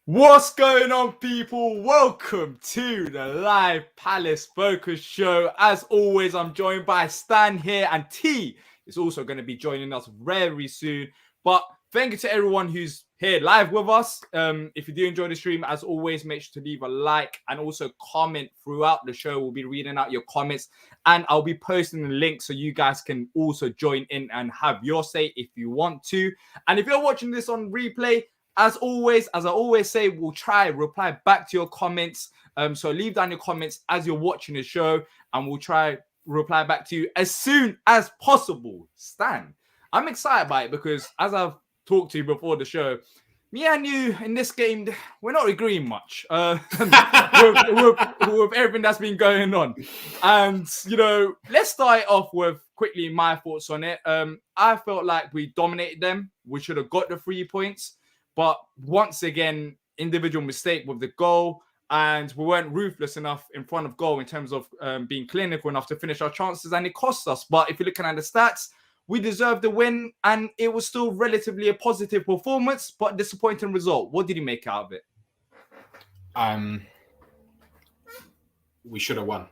What's going on, people? Welcome to the Live Palace Focus Show. As always, I'm joined by Stan here, and T is also going to be joining us very soon. But thank you to everyone who's here live with us. If you do enjoy the stream, as always, make sure to leave a like and also comment throughout the show. We'll be reading out your comments, and I'll be posting the link so you guys can also join in and have your say if you want to. And if you're watching this on replay, as I always say, we'll try reply back to your comments. So leave down your comments as you're watching the show, and we'll try reply back to you as soon as possible. Stan, I'm excited by it because as I've talked to you before the show, me and you in this game, we're not agreeing much with everything that's been going on. And, let's start off with quickly my thoughts on it. I felt like we dominated them. We should have got the 3 points. But once again, individual mistake with the goal, and we weren't ruthless enough in front of goal in terms of being clinical enough to finish our chances, and it cost us. But if you're looking at the stats, we deserved the win, and it was still relatively a positive performance, but disappointing result. What did you make out of it? We should have won.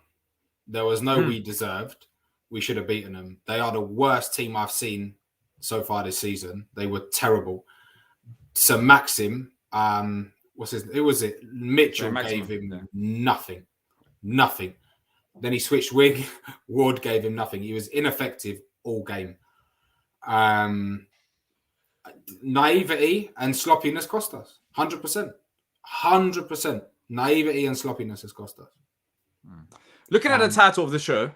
There was no we deserved. We should have beaten them. They are the worst team I've seen so far this season. They were terrible. So Maxim, Mitchell gave him nothing. Then he switched wing. Ward gave him nothing. He was ineffective all game. Naivety and sloppiness cost us. 100%. 100%. Naivety and sloppiness has cost us. Looking at the title of the show,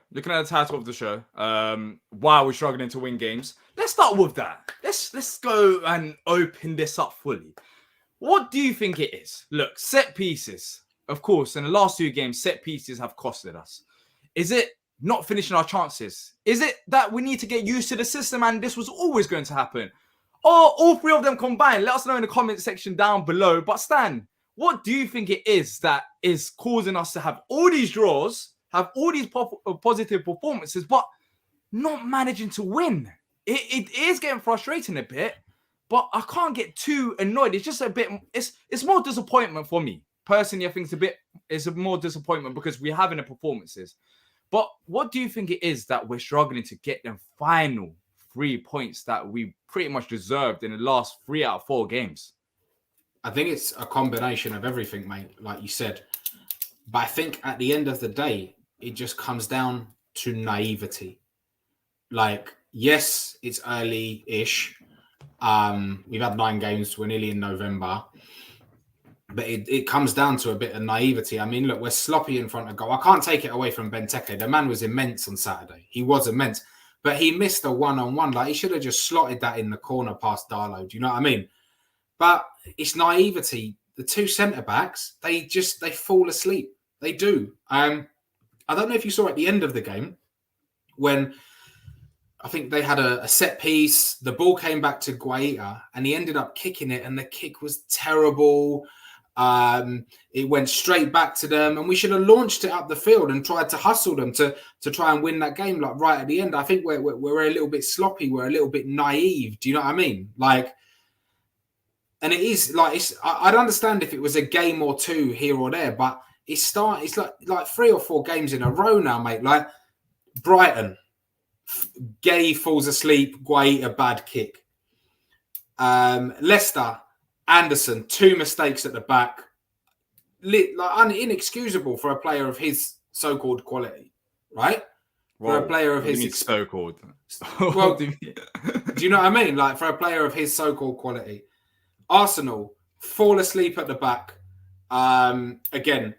while we're struggling to win games, let's start with that. Let's go and open this up fully. What do you think it is? Look, set pieces. Of course, in the last 2 games, set pieces have costed us. Is it not finishing our chances? Is it that we need to get used to the system and this was always going to happen? Or all 3 of them combined? Let us know in the comment section down below. But Stan, what do you think it is that is causing us to have all these draws, have all these positive performances, but not managing to win? It is getting frustrating a bit, but I can't get too annoyed. It's just a bit, it's more disappointment for me. Personally, I think it's a more disappointment because we're having the performances. But what do you think it is that we're struggling to get them final 3 points that we pretty much deserved in the last 3 out of 4 games? I think it's a combination of everything, mate, like you said. But I think at the end of the day, it just comes down to naivety. Like, yes, it's early-ish. We've had 9 games. We're nearly in November. But it comes down to a bit of naivety. I mean, look, we're sloppy in front of goal. I can't take it away from Benteke. The man was immense on Saturday. He was immense. But he missed a one-on-one. Like, he should have just slotted that in the corner past Darlow. Do you know what I mean? But it's naivety. The 2 centre-backs, they fall asleep. They do. I don't know if you saw at the end of the game when I think they had a set piece. The ball came back to Guaita and he ended up kicking it and the kick was terrible. It went straight back to them and we should have launched it up the field and tried to hustle them to try and win that game like right at the end. I think we're a little bit sloppy. We're a little bit naive. Do you know what I mean? Like, and it is like, I'd understand if it was a game or 2 here or there, but it's like 3 or 4 games in a row now, mate. Like Brighton, Gay falls asleep, Guaita bad kick. Leicester, Anderson, 2 mistakes at the back. Inexcusable for a player of his so-called quality, right? For a player of his so-called. Well, do you know what I mean? Like for a player of his so-called quality. Arsenal fall asleep at the back. Again,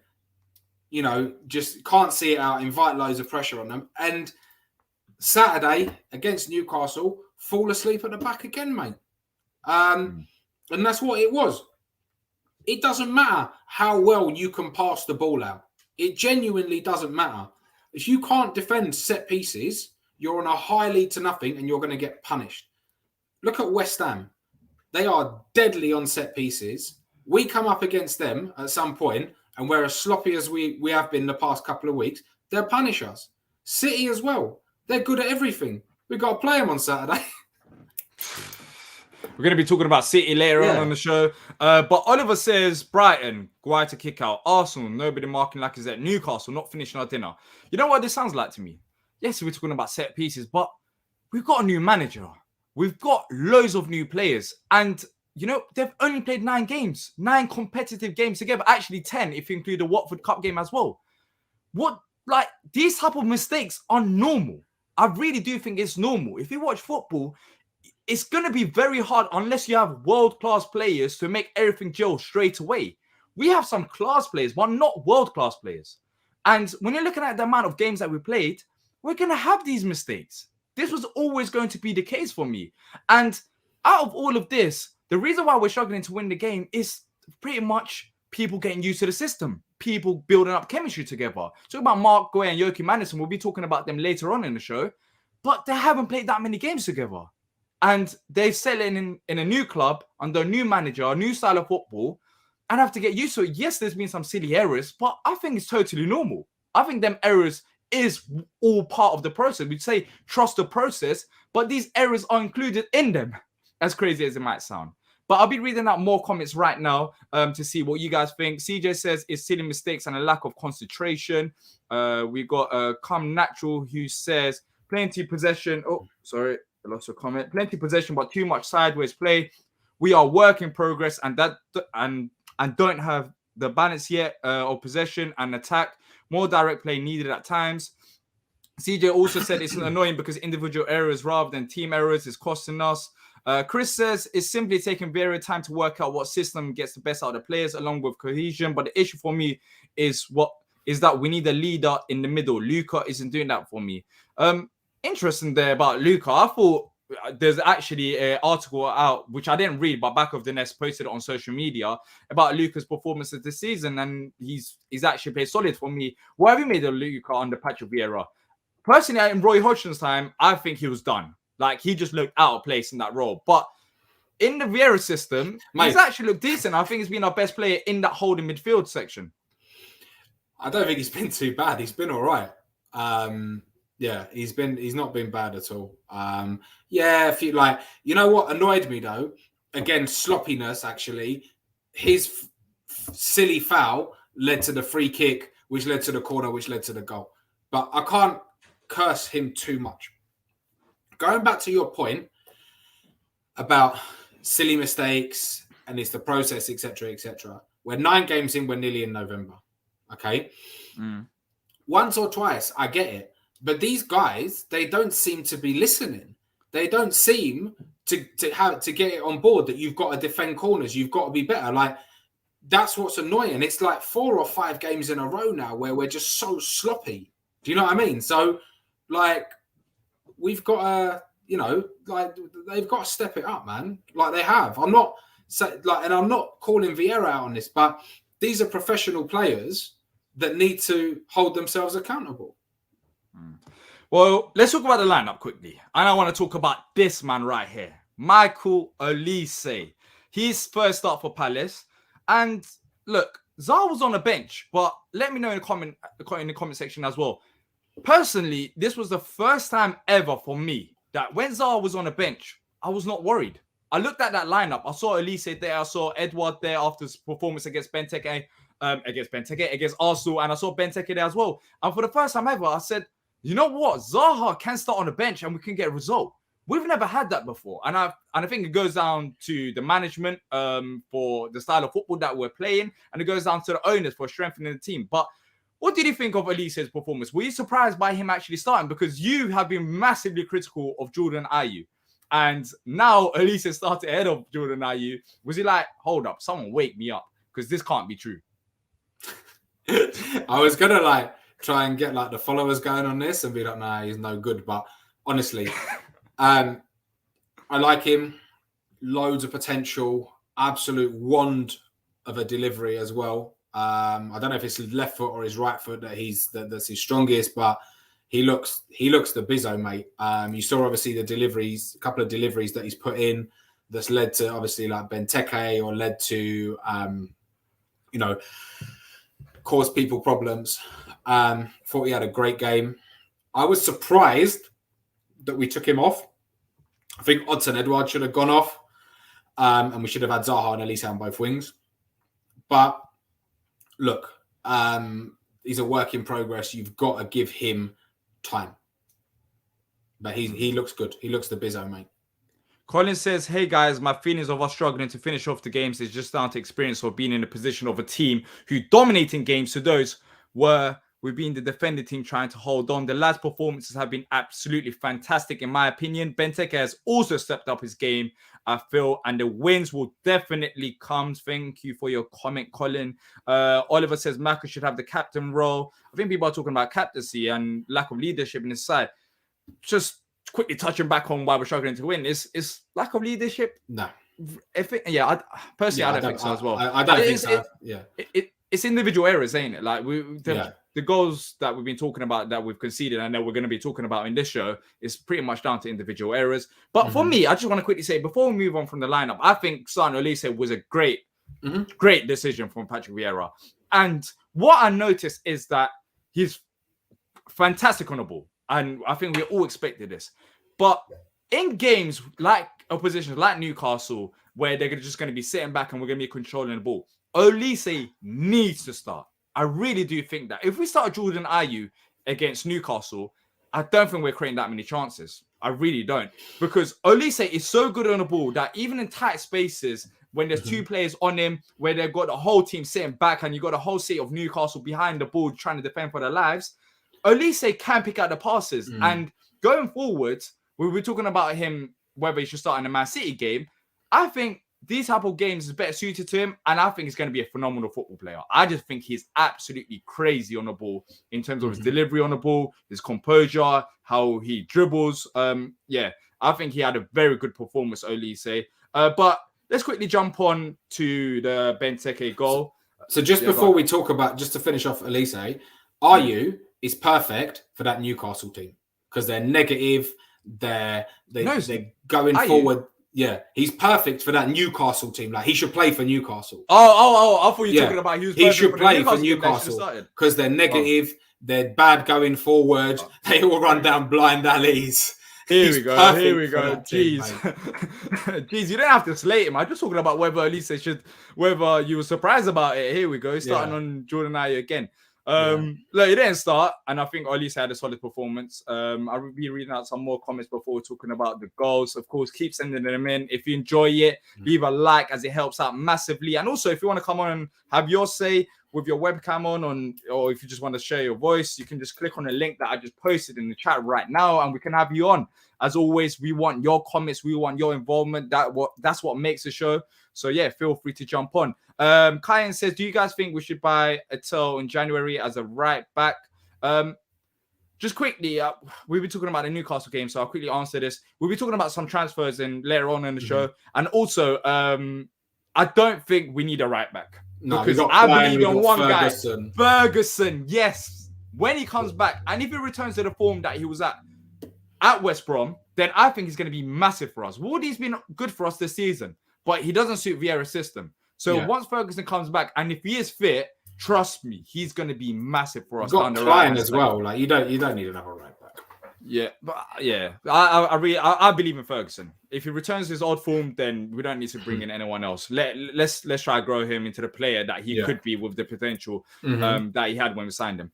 just can't see it out, invite loads of pressure on them. And Saturday against Newcastle, fall asleep at the back again, mate. And that's what it was. It doesn't matter how well you can pass the ball out. It genuinely doesn't matter. If you can't defend set pieces, you're on a high lead to nothing and you're going to get punished. Look at West Ham. They are deadly on set pieces. We come up against them at some point and we're as sloppy as we have been the past couple of weeks. They'll punish us. City as well. They're good at everything. We've got to play them on Saturday. We're going to be talking about City later on the show. But Oliver says, Brighton, Guy to kick out. Arsenal, nobody marking Lacazette. Newcastle, not finishing our dinner. You know what this sounds like to me? Yes, we're talking about set pieces, but we've got a new manager. We've got loads of new players. And, you know, they've only played 9 games. 9 competitive games together. Actually, 10 if you include the Watford Cup game as well. These type of mistakes are normal. I really do think it's normal. If you watch football, it's going to be very hard unless you have world-class players to make everything gel straight away. We have some class players, but not world-class players. And when you're looking at the amount of games that we played, we're going to have these mistakes. This was always going to be the case for me. And out of all of this, the reason why we're struggling to win the game is pretty much people getting used to the system, people building up chemistry together. Talk about Mark Guay and Yoki Madison. We'll be talking about them later on in the show, but they haven't played that many games together. And they're settling in a new club under a new manager, a new style of football, and have to get used to it. Yes, there's been some silly errors, but I think it's totally normal. I think them errors is all part of the process. We'd say trust the process, but these errors are included in them, as crazy as it might sound. But I'll be reading out more comments right now to see what you guys think. CJ says it's silly mistakes and a lack of concentration. We got Come Natural who says plenty possession. Oh, sorry. I lost a comment. Plenty possession, but too much sideways play. We are work in progress and don't have the balance yet of possession and attack. More direct play needed at times. CJ also said it's annoying because individual errors rather than team errors is costing us. Chris says it's simply taking very time to work out what system gets the best out of the players along with cohesion. But the issue for me is that we need a leader in the middle. Luca isn't doing that for me. Interesting there about Luca. I thought there's actually an article out, which I didn't read, but Back of the Nest posted it on social media about Luca's performances this season, and he's actually played solid for me. What have you made of Luca under Patrick Vieira? Personally, in Roy Hodgson's time, I think he was done. Like, he just looked out of place in that role. But in the Vieira system, he's actually looked decent. I think he's been our best player in that holding midfield section. I don't think he's been too bad. He's been all right. Yeah, he's not been bad at all. If you know what annoyed me though, again, sloppiness actually. His silly foul led to the free kick, which led to the corner, which led to the goal. But I can't curse him too much. Going back to your point about silly mistakes and it's the process, etc., etc. We're 9 games in. We're nearly in November. Okay, once or twice, I get it. But these guys, they don't seem to be listening. They don't seem to get it on board that you've got to defend corners. You've got to be better. Like, that's what's annoying. It's like 4 or 5 games in a row now where we're just so sloppy. Do you know what I mean? So, like, we've got to, they've got to step it up, man. Like, they have. I'm not calling Vieira out on this, but these are professional players that need to hold themselves accountable. Well, let's talk about the lineup quickly. And I want to talk about this man right here, Michael Olise. His first start for Palace. And look, Zaha was on the bench, but let me know in the comment section as well. Personally, this was the first time ever for me that when Zaha was on the bench, I was not worried. I looked at that lineup. I saw Olise there. I saw Edouard there after his performance against Benteke, against Arsenal, and I saw Benteke there as well. And for the first time ever, I said, you know what? Zaha can start on the bench and we can get a result. We've never had that before. And I think it goes down to the management for the style of football that we're playing. And it goes down to the owners for strengthening the team. But what did you think of Olise's performance? Were you surprised by him actually starting? Because you have been massively critical of Jordan Ayew. And now Olise started ahead of Jordan Ayew. Was he like, hold up, someone wake me up? Because this can't be true. I was going to try and get the followers going on this and be like, nah, he's no good. But honestly, I like him. Loads of potential. Absolute wand of a delivery as well. I don't know if it's his left foot or his right foot that's his strongest, but he looks the bizzo, mate. You saw obviously a couple of deliveries that he's put in that's led to obviously like Benteke or led to cause people problems. Thought he had a great game. I was surprised that we took him off. I think Odson Edouard should have gone off. And we should have had Zaha and Elise on both wings. But look, he's a work in progress. You've got to give him time. But he looks good. He looks the bizzo, mate. Colin says, hey guys, my feelings of us struggling to finish off the games is just down to experience of being in a position of a team who dominating games. So those were we've been the defending team trying to hold on. The lads' performances have been absolutely fantastic, in my opinion. Benteke has also stepped up his game, I feel, and the wins will definitely come. Thank you for your comment, Colin. Oliver says Maka should have the captain role. I think people are talking about captaincy and lack of leadership in his side. Just quickly touching back on why we're struggling to win is lack of leadership. No, I don't think so as well. I don't think so. It's individual errors, ain't it? Like the goals that we've been talking about that we've conceded, and that we're going to be talking about in this show, is pretty much down to individual errors. But for me, I just want to quickly say before we move on from the lineup, I think starting Elise was a great decision from Patrick Vieira. And what I noticed is that he's fantastic on the ball. And I think we all expected this. But in games like oppositions like Newcastle, where they're just going to be sitting back and we're going to be controlling the ball, Olise needs to start. I really do think that. If we start Jordan Ayew against Newcastle, I don't think we're creating that many chances. I really don't. Because Olise is so good on the ball that even in tight spaces, when there's two players on him, where they've got the whole team sitting back and you've got a whole set of Newcastle behind the ball trying to defend for their lives, Olise can pick out the passes. And going forward, we were talking about him, whether he should start in the Man City game. I think these type of games is better suited to him. And I think he's going to be a phenomenal football player. I just think he's absolutely crazy on the ball in terms of his delivery on the ball, his composure, how he dribbles. I think he had a very good performance, Olise. But let's quickly jump on to the Benteke goal. So just before we talk about, just to finish off Olise, Ayew is perfect for that Newcastle team because they're negative. They're going forward. Yeah, he's perfect for that Newcastle team. Like, he should play for Newcastle. I thought you were talking about he should play for Newcastle because they're negative. They're bad going forward. They all run down blind alleys. Here we go. Jeez. Jeez, you don't have to slate him. I'm just talking about whether Olise whether you were surprised about it. Here we go. Starting on Jordan Ayew again. Look, he didn't start, and I think Olise had a solid performance. I'll be reading out some more comments before talking about the goals. Of course, keep sending them in. If you enjoy it, leave a like as it helps out massively. And also, if you want to come on and have your say with your webcam on, or if you just want to share your voice, you can just click on the link that I just posted in the chat right now, and we can have you on. As always, we want your comments, we want your involvement. That's what makes the show. So yeah, feel free to jump on. Kyan says, do you guys think we should buy Atel in January as a right back? Just quickly, we've been talking about the Newcastle game, so I'll quickly answer this. We'll be talking about some transfers later on in the show. And also, I don't think we need a right back. No, because I believe in one guy. Ferguson, yes. When he comes back, and if he returns to the form that he was at West Brom, then I think he's going to be massive for us. Wardy's been good for us this season, but he doesn't suit Vieira's system. So once Ferguson comes back, and if he is fit, trust me, he's going to be massive for us. You've got Klein as well. Like you don't need another right back. Yeah, but I believe in Ferguson. If he returns his old form, then we don't need to bring in anyone else. Let's try to grow him into the player that he could be with the potential that he had when we signed him.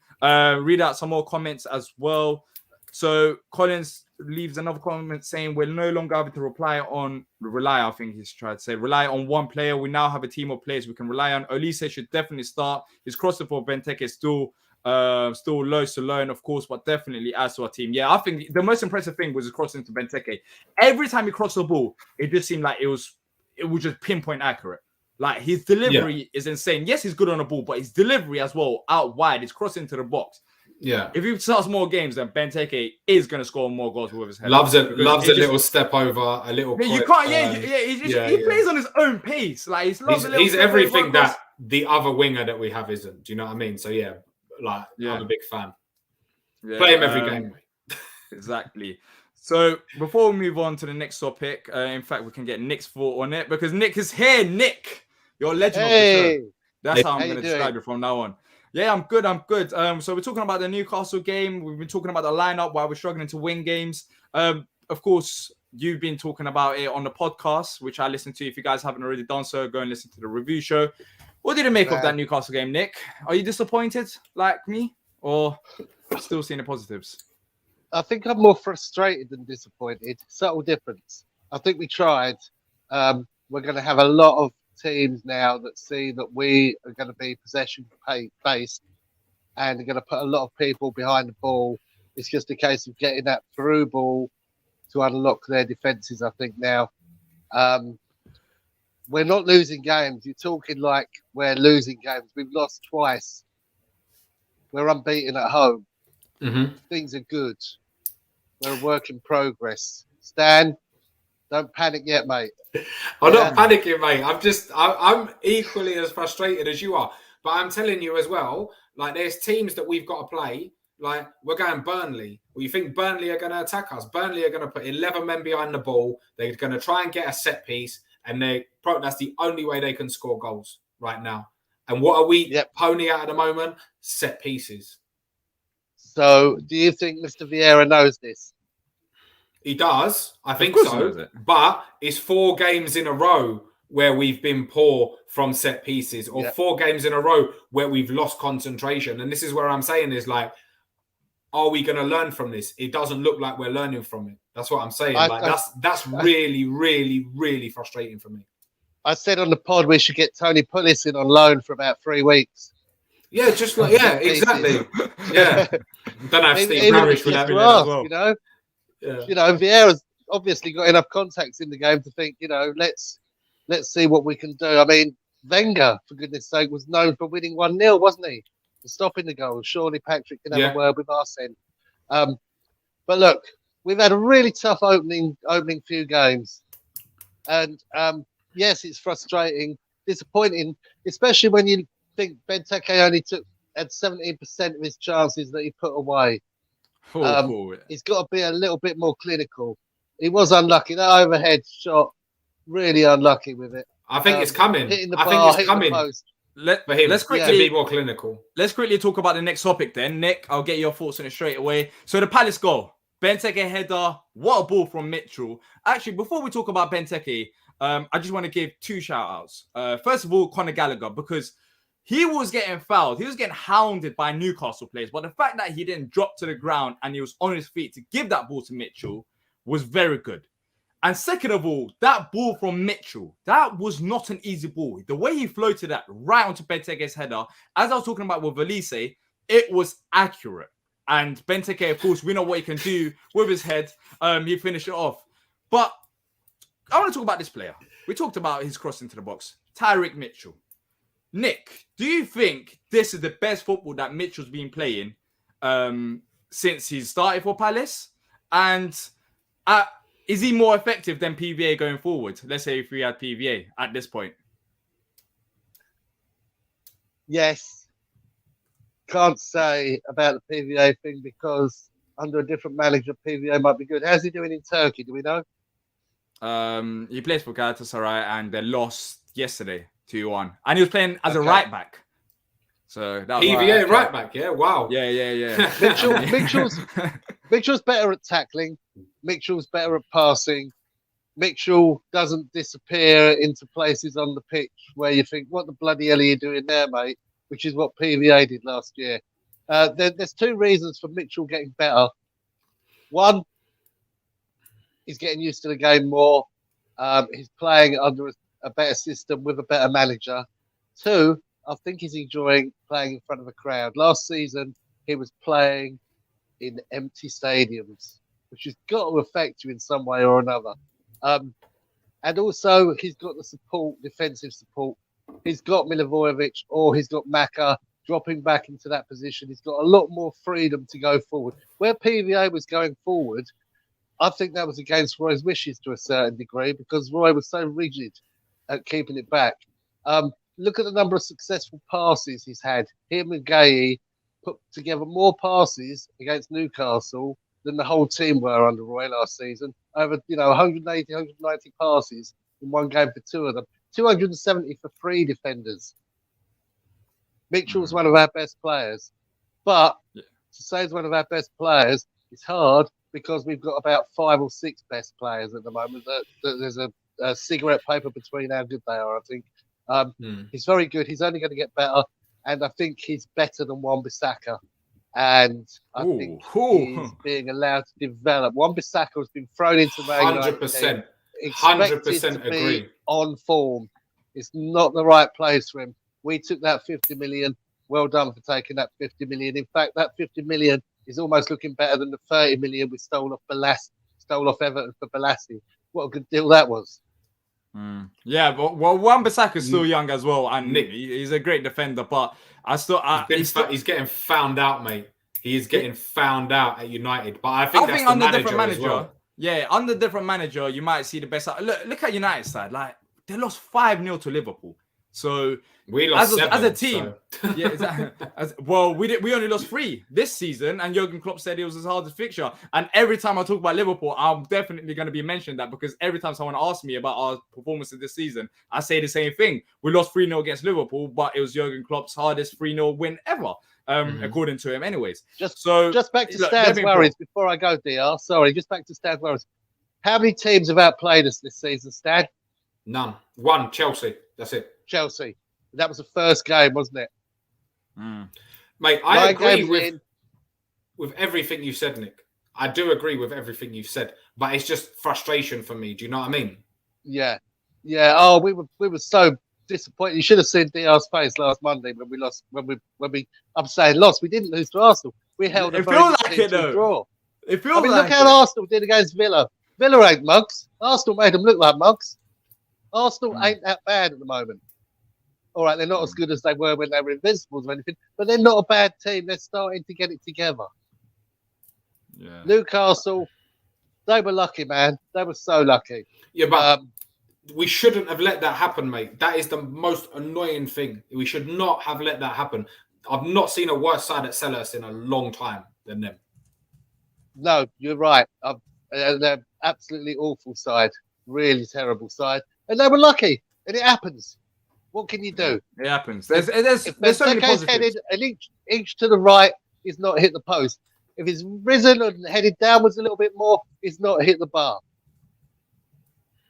Read out some more comments as well. So Collins leaves another comment saying we're no longer having to rely on one player. We now have a team of players we can rely on. Olise should definitely start. His crosser for Benteke is still low to learn, of course, but definitely adds to our team. Yeah, I think the most impressive thing was his crossing to Benteke. Every time he crossed the ball, it just seemed like it was just pinpoint accurate. Like his delivery is insane. Yes, he's good on the ball, but his delivery as well out wide, his crossing to the box. Yeah, if he starts more games, then Benteke is going to score more goals with his head. Loves a little step over, a little. You can't. He plays on his own pace. Like he's everything that the other winger that we have isn't. Do you know what I mean? So I'm a big fan. Yeah, play him every game. Exactly. So before we move on to the next topic, in fact, we can get Nick's thought on it because Nick is here. Nick, you're a legend of the show. That's how I'm going to describe it from now on. Yeah, I'm good. So we're talking about the Newcastle game. We've been talking about the lineup while we're struggling to win games. of course, you've been talking about it on the podcast, which I listened to. If you guys haven't already done so, go and listen to the review show. What did you make of that Newcastle game, Nick? Are you disappointed like me, or still seeing the positives? I think I'm more frustrated than disappointed. Subtle difference. I think we tried. We're going to have a lot of teams now that see that we are going to be possession based and are going to put a lot of people behind the ball. It's just a case of getting that through ball to unlock their defences, I think, now. We're not losing games. You're talking like we're losing games. We've lost twice. We're unbeaten at home. Mm-hmm. Things are good. We're a work in progress. Stan, don't panic yet, mate. I'm not panicking, mate. I'm equally as frustrated as you are. But I'm telling you as well, like, there's teams that we've got to play. Like, we're going Burnley. Well, you think Burnley are going to attack us? Burnley are going to put 11 men behind the ball. They're going to try and get a set piece. And that's the only way they can score goals right now. And what are we pony at the moment? Set pieces. So, do you think Mr. Vieira knows this? He does. I think so. But it's 4 games in a row where we've been poor from set pieces, or 4 games in a row where we've lost concentration. And this is where I'm saying is, like, are we going to learn from this? It doesn't look like we're learning from it. That's what I'm saying. That's really, really, really frustrating for me. I said on the pod we should get Tony Pulis in on loan for about 3 weeks. Yeah, just like, exactly. Yeah. Don't have Steve Parrish for that as well. You know, Vieira's obviously got enough contacts in the game to think, let's see what we can do. I mean, Wenger, for goodness sake, was known for winning 1-0, wasn't he? For stopping the goal. Surely Patrick can have a word with Arsene. But look, we've had a really tough opening few games. And yes, it's frustrating, disappointing, especially when you think Benteke only had 17% of his chances that he put away. He's got to be a little bit more clinical. He was unlucky. That overhead shot, really unlucky with it. I think it's coming. Hitting the bar, hitting the post. Let's quickly be more clinical. Let's quickly talk about the next topic then. Nick, I'll get your thoughts on it straight away. So the Palace goal. Benteke header. What a ball from Mitchell. Actually, before we talk about Benteke, I just want to give 2 shout-outs. First of all, Conor Gallagher, because he was getting fouled. He was getting hounded by Newcastle players. But the fact that he didn't drop to the ground and he was on his feet to give that ball to Mitchell was very good. And second of all, that ball from Mitchell, that was not an easy ball. The way he floated that right onto Benteke's header, as I was talking about with Valise, it was accurate. And Benteke, of course, we know what he can do with his head. He finished it off. But I want to talk about this player. We talked about his cross into the box. Tyrick Mitchell. Nick, do you think this is the best football that Mitchell's been playing since he started for Palace? And is he more effective than PVA going forward? Let's say if we had PVA at this point. Yes. Can't say about the PVA thing because under a different manager, PVA might be good. How's he doing in Turkey? Do we know? He plays for Galatasaray and they lost yesterday 2-1. And he was playing as a right back. So that was PVA right back, yeah? Wow. Yeah. Mitchell's better at tackling. Mitchell's better at passing. Mitchell doesn't disappear into places on the pitch where you think, what the bloody hell are you doing there, mate? Which is what PVA did last year. There's 2 reasons for Mitchell getting better. One, he's getting used to the game more. He's playing under a better system with a better manager. 2, I think he's enjoying playing in front of a crowd. Last season, he was playing in empty stadiums, which has got to affect you in some way or another. And also, he's got the support, defensive support. He's got Milivojevic or he's got Maka dropping back into that position. He's got a lot more freedom to go forward. Where PVA was going forward, I think that was against Roy's wishes to a certain degree because Roy was so rigid at keeping it back. Look at the number of successful passes he's had. Him and Gay put together more passes against Newcastle than the whole team were under Roy last season. Over 180, 190 passes in one game for 2 of them. 270 for 3 defenders. Mitchell's one of our best players. But to say he's one of our best players, it's hard because we've got about 5 or 6 best players at the moment. That there's a cigarette paper between how good they are. I think he's very good. He's only going to get better, and I think he's better than Wan-Bissaka. And I think he's being allowed to develop. Wan-Bissaka has been thrown into Man United. 100%. 100% agree. On form. It's not the right place for him. We took that 50 million. Well done for taking that 50 million. In fact, that 50 million is almost looking better than the 30 million we stole off Everton for Balassi. What a good deal that was. Yeah, but Wan-Bissaka is still young as well, and he's a great defender. But he's getting found out, mate. He is getting found out at United. But I think that's under the different manager. As well. Yeah, under different manager, you might see the best. Look at United side. Like they lost 5-0 to Liverpool. So we lost as a team. So. Yeah, we only lost 3 this season, and Jurgen Klopp said it was his hardest fixture. And every time I talk about Liverpool, I'm definitely going to be mentioning that, because every time someone asks me about our performances this season, I say the same thing. We lost 3-0 against Liverpool, but it was Jurgen Klopp's hardest 3-0 win ever, according to him. Anyways, just back to Stan's worries before I go, DR. Sorry, just back to Stan's worries. How many teams have outplayed us this season, Stan? None. 1, Chelsea. That's it. Chelsea. That was the first game, wasn't it? Mate, I agree with everything you said, Nick. I do agree with everything you've said, but it's just frustration for me. Do you know what I mean? Yeah. Oh, we were so disappointed. You should have seen DR's face last Monday when we lost. I'm saying lost. We didn't lose to Arsenal. We held a very good draw. It feels look how Arsenal did against Villa. Villa ain't mugs. Arsenal made them look like mugs. Arsenal ain't that bad at the moment. All right, they're not as good as they were when they were invincibles or anything, but they're not a bad team. They're starting to get it together. Yeah. Newcastle, they were lucky, man. They were so lucky. Yeah, but we shouldn't have let that happen, mate. That is the most annoying thing. We should not have let that happen. I've not seen a worse side at Selhurst in a long time than them. No, you're right. They're absolutely awful side. Really terrible side. And they were lucky. And it happens. What can you do? It happens. There's so many positives. Headed an inch to the right, he's not hit the post. If he's risen and headed downwards a little bit more, he's not hit the bar.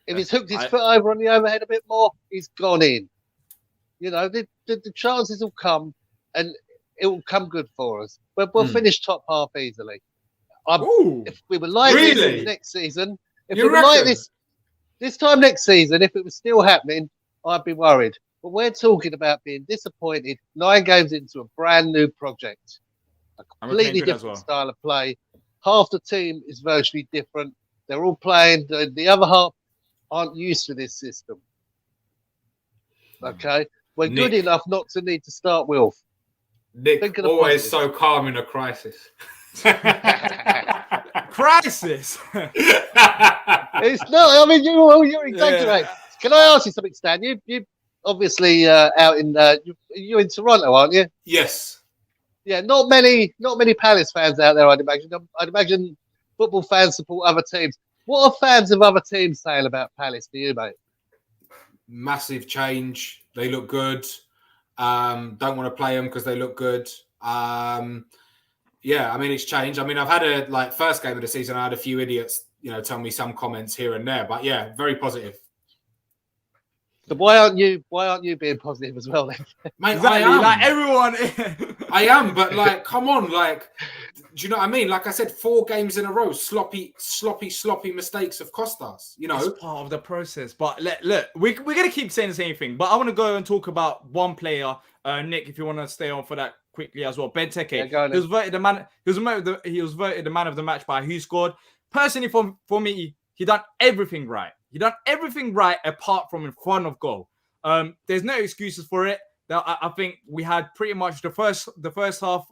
If he's hooked his foot over on the overhead a bit more, he's gone in. You know, the chances will come, and it will come good for us. But we'll finish top half easily. If we were like this next season, this time next season, if it was still happening, I'd be worried. But we're talking about being disappointed 9 games into a brand new project. A completely different style of play. Half the team is virtually different. They're all playing. The other half aren't used to this system. Okay? We're good enough not to need to start Wilf. Nick, always so calm in a crisis. Crisis? It's not. I mean, you're exaggerating. Yeah. Can I ask you something, Stan? You obviously out in you're in Toronto, aren't you? Yes. Yeah. Not many Palace fans out there. I'd imagine football fans support other teams. What are fans of other teams saying about Palace to you, mate? Massive change. They look good. Don't want to play them because they look good. Yeah, I mean, it's changed. I mean, I've had first game of the season, I had a few idiots, tell me some comments here and there, but yeah, very positive. So why aren't you being positive as well then? Mate, exactly, I am. Like everyone. I am, but come on, do you know what I mean? Like I said, 4 games in a row, sloppy mistakes have cost us, It's part of the process. But look, we're going to keep saying the same thing, but I want to go and talk about one player. Nick, if you want to stay on for that quickly as well. Benteke. Yeah, he was voted the man. He was voted the man of the match by Who Scored. Personally, for me, he done everything right. He done everything right apart from in front of goal. There's no excuses for it. I think we had pretty much the first half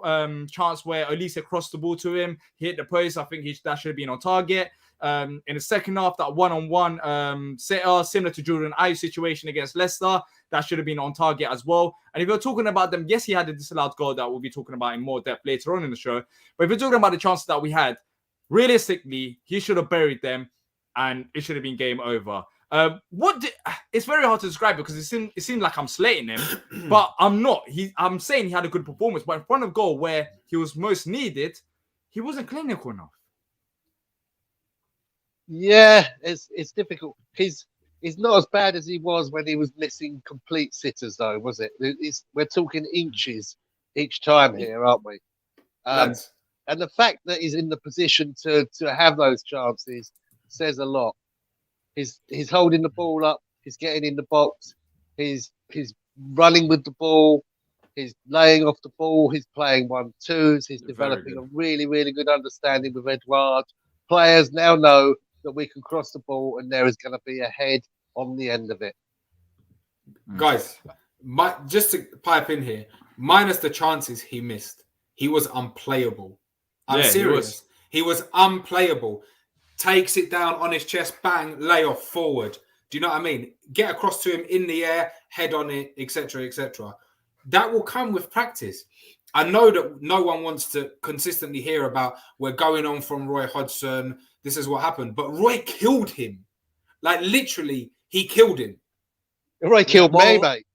chance where Olise crossed the ball to him, he hit the post. I think that should have been on target. In the second half, that one-on-one setter, similar to Jordan Ayew's situation against Leicester, that should have been on target as well. And if you're talking about them, yes, he had a disallowed goal that we'll be talking about in more depth later on in the show. But if you're talking about the chances that we had, realistically, he should have buried them and it should have been game over. It's very hard to describe because it seemed like I'm slating him, but I'm not. I'm saying he had a good performance, but in front of goal where he was most needed, he wasn't clinical enough. Yeah, it's difficult. He's not as bad as he was when he was missing complete sitters, though, was it? We're talking inches each time here, aren't we? Lads, And the fact that he's in the position to have those chances says a lot. He's holding the ball up. He's getting in the box. He's running with the ball. He's laying off the ball. He's playing 1-2s. He's developing a really, really good understanding with Edouard. Players now know that we can cross the ball and there is going to be a head on the end of it. guys, just to pipe in here, minus the chances he missed, he was unplayable. I'm serious. He was unplayable. Takes it down on his chest, bang, lay off forward. Do you know what I mean? Get across to him in the air, head on it, etc., etc. That will come with practice. I know that no one wants to consistently hear about we're going on from Roy Hodgson. This is what happened. But Roy killed him. Like, literally, he killed him. Roy killed me, mate.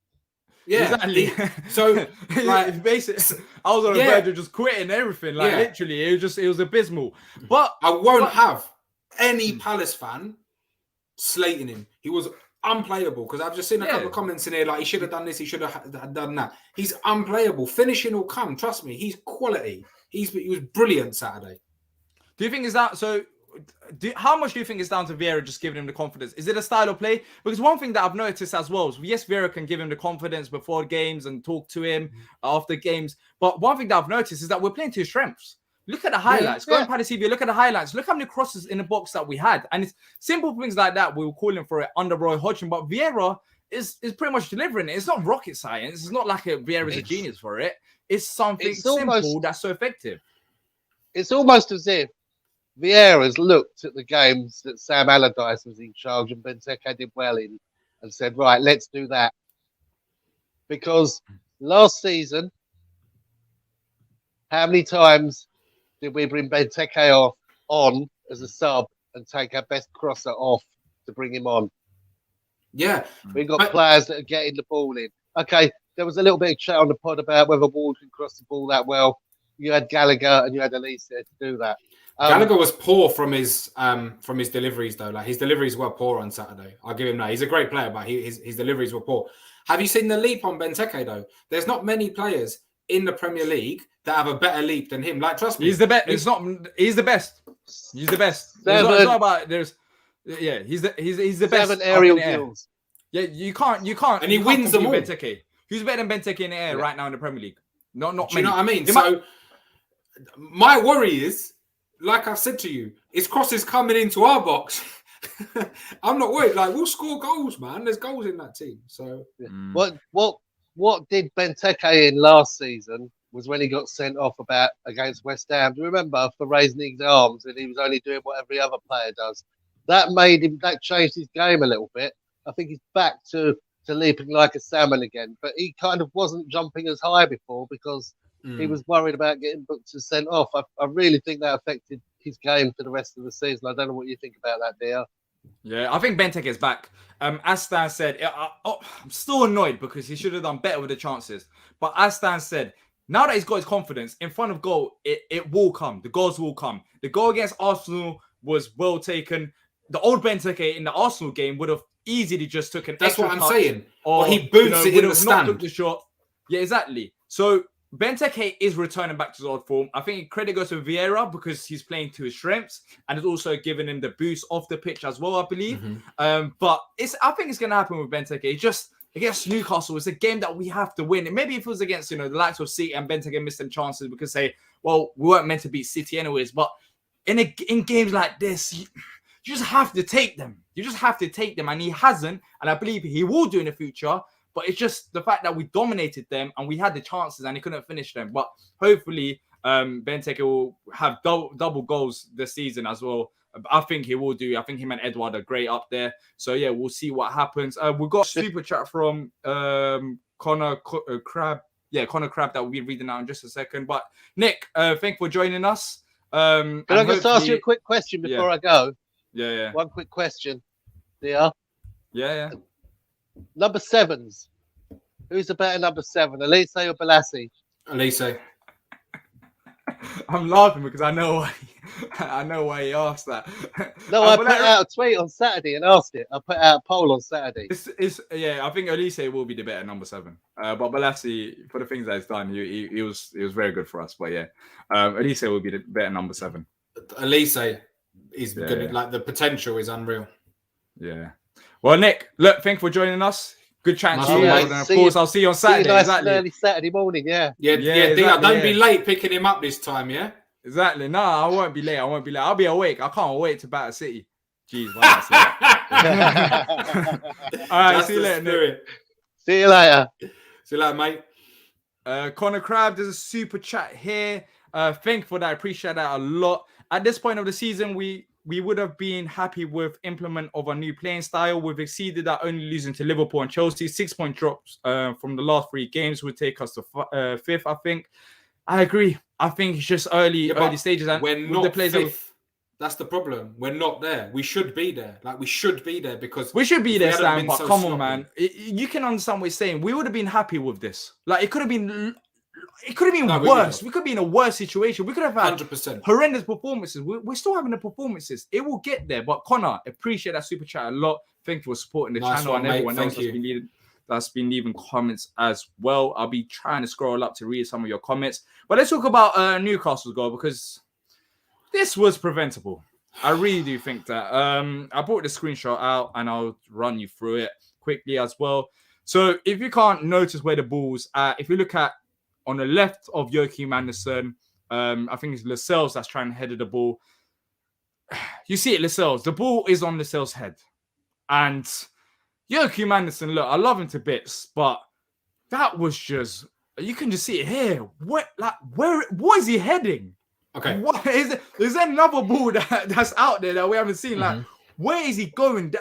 Yeah. Exactly. So, like, basically, I was on the verge of just quitting everything. Like, literally, it was abysmal. But I won't have any Palace fan slating him. He was unplayable because I've just seen a couple of comments in here like he should have done this, he should have done that. He's unplayable. Finishing will come. Trust me, he's quality. He was brilliant Saturday. Do you think is that so? How much do you think is down to Vieira just giving him the confidence? Is it a style of play? Because one thing that I've noticed as well is, yes, Vieira can give him the confidence before games and talk to him after games. But one thing that I've noticed is that we're playing to his strengths. Look at the highlights. Go and Palace TV. Look at the highlights. Look how many crosses in the box that we had. And it's simple things like that we were calling for it under Roy Hodgson. But Vieira is pretty much delivering it. It's not rocket science. It's not like Vieira's a genius for it. It's something simple that's so effective. It's almost as if Vieira's looked at the games that Sam Allardyce was in charge and Benteke did well in and said, right, let's do that. Because last season, how many times did we bring Benteke on as a sub and take our best crosser off to bring him on? Yeah. We've got players that are getting the ball in. Okay, there was a little bit of chat on the pod about whether Ward can cross the ball that well. You had Gallagher and you had Elise to do that. Gallagher was poor from his deliveries though. Like his deliveries were poor on Saturday. I'll give him that. He's a great player, but his deliveries were poor. Have you seen the leap on Benteke though? There's not many players in the Premier League that have a better leap than him. Like, trust me, he's the best. He's the best. He's the best. It's not about he's the best. 7 aerial deals. Yeah, you can't. And he wins them all. Benteke. Who's better than Benteke in the air right now in the Premier League? Not many. Do you know what I mean? So my worry is, like I said to you, his crosses coming into our box. I'm not worried. Like, we'll score goals, man. There's goals in that team. So what did Benteke in last season was when he got sent off against West Ham. Do you remember, for raising his arms and he was only doing what every other player does? That changed his game a little bit. I think he's back to leaping like a salmon again, but he kind of wasn't jumping as high before because he was worried about getting booked and sent off. I really think that affected his game for the rest of the season. I don't know what you think about that, dear. Yeah, I think Benteke is back. As Stan said, I'm still annoyed because he should have done better with the chances. But as Stan said, now that he's got his confidence in front of goal, it will come. The goals will come. The goal against Arsenal was well taken. The old Benteke in the Arsenal game would have easily just took an extra touch. That's what I'm saying. Or he boots it in the stand. Took the shot. Yeah, exactly. So Benteke is returning back to his old form. I think credit goes to Vieira because he's playing to his strengths and it's also giving him the boost off the pitch as well, I believe. But I think it's going to happen with Benteke. It's just against Newcastle, it's a game that we have to win. And maybe if it was against the likes of City and Benteke missed some chances, we could say, well, we weren't meant to beat City anyways. But in games like this, you just have to take them. You just have to take them. And he hasn't. And I believe he will do in the future. But it's just the fact that we dominated them and we had the chances and he couldn't finish them. But hopefully, Benteke will have double goals this season as well. I think he will do. I think him and Edouard are great up there. So, yeah, we'll see what happens. We've got a super chat from Connor Crab. Yeah, Connor Crab that we'll be reading out in just a second. But, Nick, thank you for joining us. Can I just ask you a quick question before I go? Yeah. One quick question. Yeah. Number 7s. Who's the better number 7? Elise or Balassi? Elise. I'm laughing because I know why he asked that. No, I but put out a tweet on Saturday and asked it. I put out a poll on Saturday. I think Elise will be the better number 7. But Balassi, for the things that he's done, he was very good for us. But yeah, Elise will be the better number 7. Elise is gonna like the potential is unreal. Yeah. Well, Nick, look, thank you for joining us. Good chatting to you. Yeah, And of course, I'll see you on Saturday. Nice exactly. early Saturday morning. Yeah. Exactly, don't be late picking him up this time. Yeah. Exactly. No, I won't be late. I'll be awake. I can't wait to bat a City. Jeez, why not say that? All right, see you later, Nick. See you later. See you later, mate. Connor Crab, there's a super chat here. Thank you for that. I appreciate that a lot. At this point of the season, we would have been happy with implement of a new playing style. We've exceeded that, only losing to Liverpool and Chelsea. 6-point drops from the last 3 games would take us to 5th, I think. I agree. I think it's just early stages. And we're not 5th. That's the problem. We're not there. We should be there. Like, we should be there because... We should be there, Stan, but come on, man. You can understand what he's saying. We would have been happy with this. Like, it could have been... It could have been worse. We could be in a worse situation. We could have had 100%. horrendous performances. We're still having the performances. It will get there. But Connor, appreciate that super chat a lot. Thank you for supporting the channel and everyone else that's been leaving comments as well. I'll be trying to scroll up to read some of your comments. But let's talk about Newcastle's goal because this was preventable. I really do think that. I brought the screenshot out and I'll run you through it quickly as well. So if you can't notice where the ball's at, if you look at on the left of Joachim Andersen, I think it's Lascelles that's trying to head the ball. You see it, Lascelles. The ball is on Lascelles' head. And Joachim Andersen, look, I love him to bits, but that was just, you can just see it here. What is he heading? Okay. What is there another ball that's out there that we haven't seen? Like, where is he going?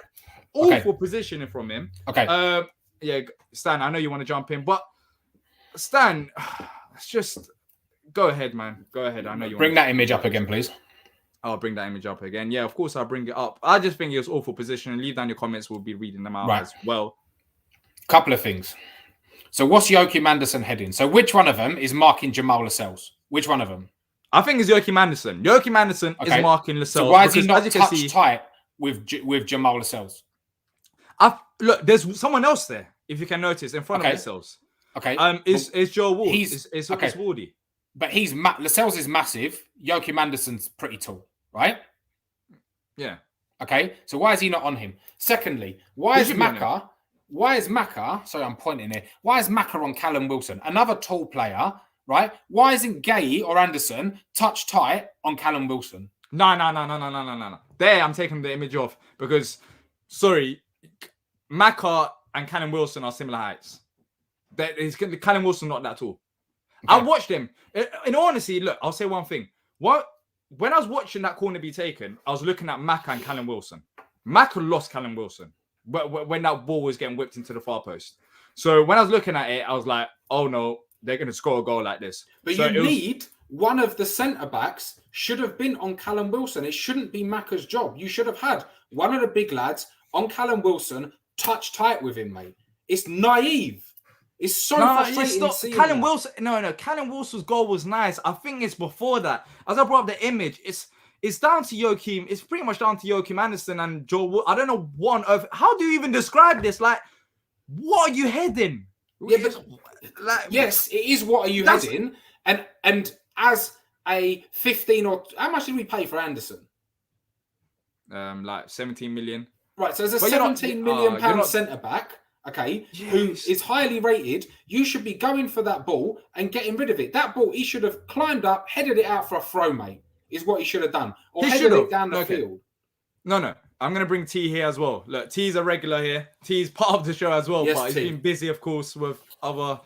Awful positioning from him. Okay. Yeah, Stan, I know you want to jump in, but Stan, let's just go ahead, man. Go ahead. I know you bring that image up again, please. I'll bring that image up again. Yeah, of course I'll bring it up. I just think it was awful position. Leave down your comments. We'll be reading them out as well. Couple of things. So what's Joachim Andersen heading? So which one of them is marking Jamal Lascelles? Which one of them? I think it's Joachim Andersen. Joachim Andersen is marking Lascelles. So why is he not touch tight with Jamal Lascelles? Look, there's someone else there, if you can notice, in front of Lascelles. Okay. Is Joe Ward. It's okay. Wardy. But Lascelles is massive. Joachim Andersen's pretty tall, right? Yeah. Okay. So why is he not on him? Secondly, why is Maka? Sorry, I'm pointing here. Why is Maka on Callum Wilson? Another tall player, right? Why isn't Gay or Anderson touch tight on Callum Wilson? No. There, I'm taking the image off because, sorry, Maka and Callum Wilson are similar heights. Callum Wilson not that tall. Okay. I watched him. In honesty, look, I'll say one thing. When I was watching that corner be taken, I was looking at Maka and Callum Wilson. Maka lost Callum Wilson when that ball was getting whipped into the far post. So when I was looking at it, I was like, oh no, they're going to score a goal like this. But one of the centre-backs should have been on Callum Wilson. It shouldn't be Maka's job. You should have had one of the big lads on Callum Wilson, touch tight with him, mate. It's naive. It's so frustrating. Callum Wilson. No. Callum Wilson's goal was nice. I think it's before that. As I brought up the image, it's down to Joachim. It's pretty much down to Joachim Andersen and Joe Wood. I don't know one of. How do you even describe this? Like, what are you heading? Yeah, but yes, it is. What are you heading? And as a 15 or how much did we pay for Anderson? Like 17 million. Right. So as a 17 million pound centre back. Okay, who is highly rated, you should be going for that ball and getting rid of it. That ball, he should have climbed up, headed it out for a throw, mate, is what he should have done. Or headed it down the field. No. I'm going to bring T here as well. Look, T's a regular here. T's part of the show as well, but he's been busy, of course, with other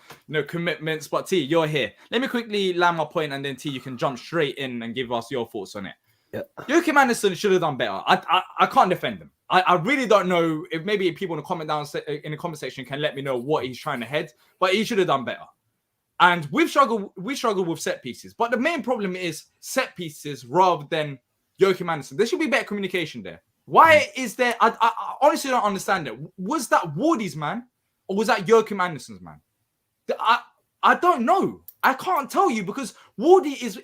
commitments. But T, you're here. Let me quickly land my point, and then T, you can jump straight in and give us your thoughts on it. Yeah. Joachim Andersen should have done better. I can't defend him. I really don't know if maybe people in the comment section can let me know what he's trying to head, but he should have done better. And we struggle with set pieces, but the main problem is set pieces rather than Joachim Andersen. There should be better communication there. Why is there? I honestly don't understand it. Was that Wardy's man or was that Joachim Andersen's man? I don't know. I can't tell you because Wardy is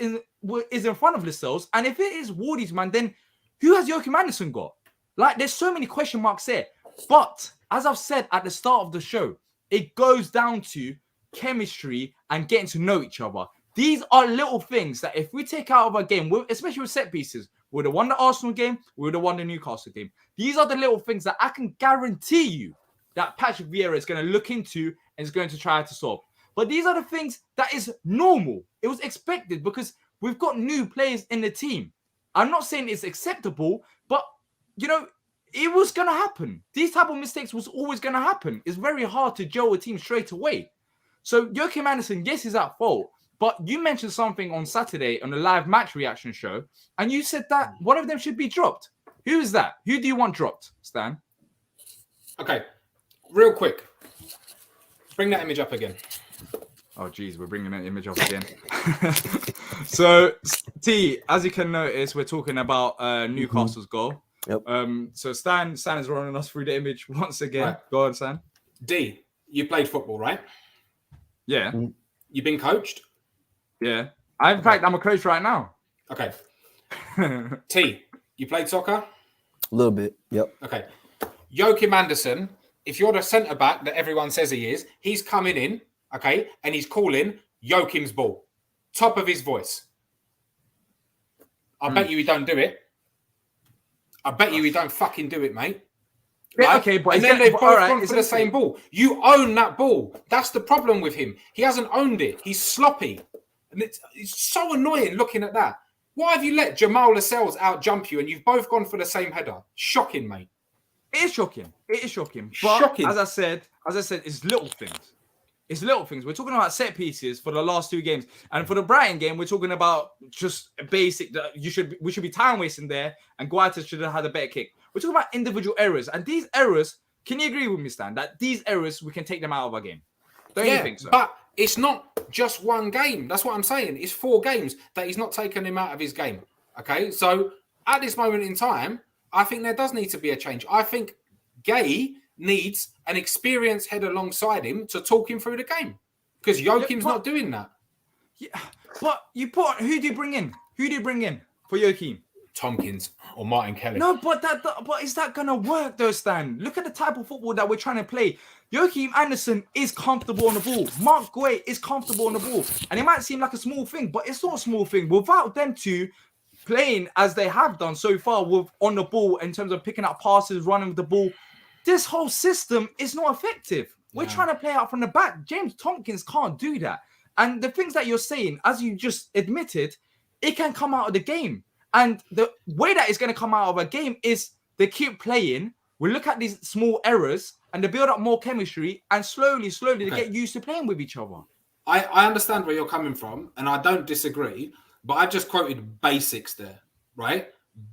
in front of Lascelles, and if it is Wardy's man, then who has Joachim Andersen got? Like, there's so many question marks there. But as I've said at the start of the show, it goes down to chemistry and getting to know each other. These are little things that if we take out of a game, especially with set pieces, we would have won the Arsenal game, we would have won the Newcastle game. These are the little things that I can guarantee you that Patrick Vieira is going to look into and is going to try to solve. But these are the things that is normal. It was expected because we've got new players in the team. I'm not saying it's acceptable, but, you know, it was going to happen. These type of mistakes was always going to happen. It's very hard to gel a team straight away. So Joachim Andersen, yes, he's at fault. But you mentioned something on Saturday on the live match reaction show, and you said that one of them should be dropped. Who is that? Who do you want dropped, Stan? Okay, real quick. Bring that image up again. Oh, geez, we're bringing that image up again. So, T, as you can notice, we're talking about Newcastle's goal. Yep. So Stan is running us through the image once again. Right. Go on, Stan. D, you played football, right? Yeah. You've been coached? Yeah. In fact, I'm a coach right now. Okay. T, you played soccer? A little bit. Yep. Okay. Joachim Andersen, if you're the centre back that everyone says he is, he's coming in, okay, and he's calling Joachim's ball. Top of his voice. I bet you he don't do it. I bet you he don't fucking do it, mate. Yeah, Right? okay, but and then they've both all right, gone for the same ball. You own that ball. That's the problem with him. He hasn't owned it. He's sloppy. And it's so annoying looking at that. Why have you let Jamal Lascelles out jump you and you've both gone for the same header? Shocking, mate. It is shocking. It is shocking. But Shocking. as I said, it's little things. It's little things. We're talking about set pieces for the last two games, and for the Brighton game, we're talking about just basic. We should be time wasting there, and Guaita should have had a better kick. We're talking about individual errors, and these errors. Can you agree with me, Stan, that these errors we can take them out of our game? Don't you think so? But it's not just one game. That's what I'm saying. It's 4 games that he's not taken him out of his game. Okay, so at this moment in time, I think there does need to be a change. I think Gay needs an experienced head alongside him to talk him through the game because Joachim's not doing that. Yeah, but who do you bring in? Who do you bring in for Joachim? Tompkins or Martin Kelly. No, but is that gonna work though, Stan? Look at the type of football that we're trying to play. Joachim Andersen is comfortable on the ball. Mark Guay is comfortable on the ball, and it might seem like a small thing, but it's not a small thing. Without them two playing as they have done so far with on the ball in terms of picking up passes, running with the ball, this whole system is not effective. We're trying to play out from the back. James Tompkins can't do that. And the things that you're saying, as you just admitted, it can come out of the game. And the way that it's going to come out of a game is they keep playing. We look at these small errors and they build up more chemistry, and slowly they get used to playing with each other. I understand where you're coming from, and I don't disagree, but I just quoted basics there, right?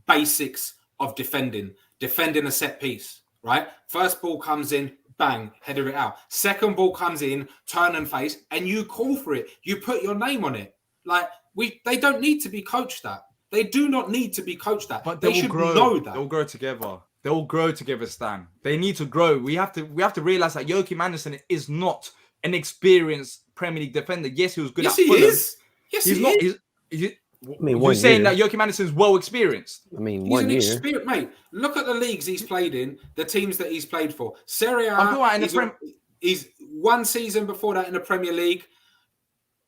Basics of defending a set piece, right? First ball comes in, bang, header it out. Second ball comes in, turn and face, and you call for it. You put your name on it. Like, they don't need to be coached that. They do not need to be coached that. But they should know that. They'll grow together. They'll grow together, Stan. They need to grow. We have to realize that Joachim Andersen is not an experienced Premier League defender. Yes, he was good at Fulham. Yes, he's he not. is. You're saying that Joachim Andersen is well experienced. I mean, He's 1 an year. experienced mate. Look at the leagues he's played in, the teams that he's played for. Serie A. I'm talking about he's one season before that in the Premier League.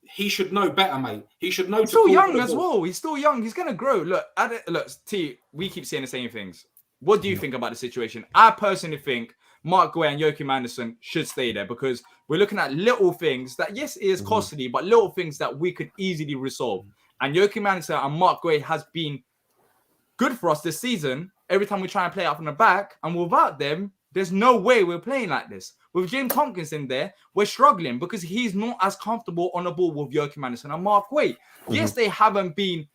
He should know better, mate. He should know. He's still young as well. He's still young. He's gonna grow. Look, T. We keep saying the same things. What do you think about the situation? I personally think Mark Guay and Joachim Andersen should stay there because we're looking at little things that, yes, it is costly, but little things that we could easily resolve. And Joachim Andersen and Mark Guay has been good for us this season. Every time we try and play out from the back, and without them, there's no way we're playing like this. With James Tompkins in there, we're struggling because he's not as comfortable on the ball with Joachim Andersen and Mark Guay. Yes, they haven't been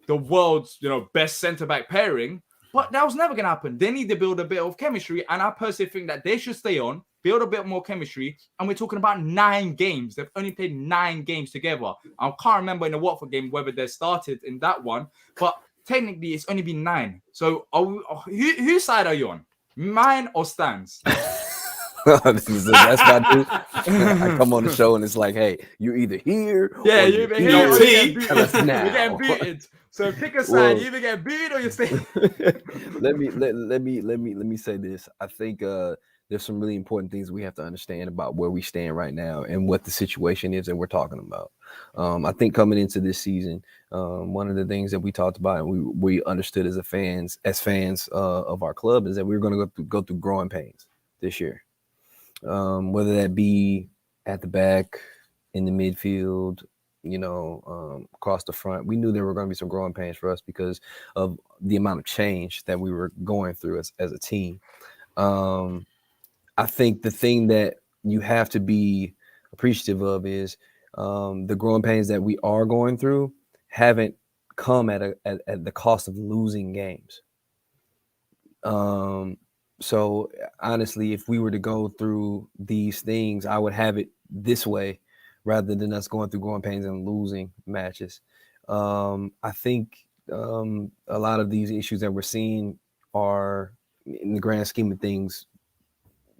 the world's best centre-back pairing, but that was never going to happen. They need to build a bit of chemistry, and I personally think that they should stay on, build a bit more chemistry, and we're talking about 9 games. They've only played 9 games together. I can't remember in the Watford game whether they started in that one, but technically it's only been 9. So whose side are you on? Mine or Stan's? That's what I do. I come on the show and it's like, hey, you're either here Yeah, or you're you're either here or you're getting T. Tell us booted. now. You're getting booted. So pick a side. Well- You either get booted or you stay. let me say this. I think there's some really important things we have to understand about where we stand right now and what the situation is that we're talking about. I think coming into this season, one of the things that we talked about and we understood as fans of our club is that we were going to go through growing pains this year, whether that be at the back, in the midfield, across the front. We knew there were going to be some growing pains for us because of the amount of change that we were going through as a team. I think the thing that you have to be appreciative of is the growing pains that we are going through haven't come at the cost of losing games. So honestly, if we were to go through these things, I would have it this way rather than us going through growing pains and losing matches. I think a lot of these issues that we're seeing are, in the grand scheme of things,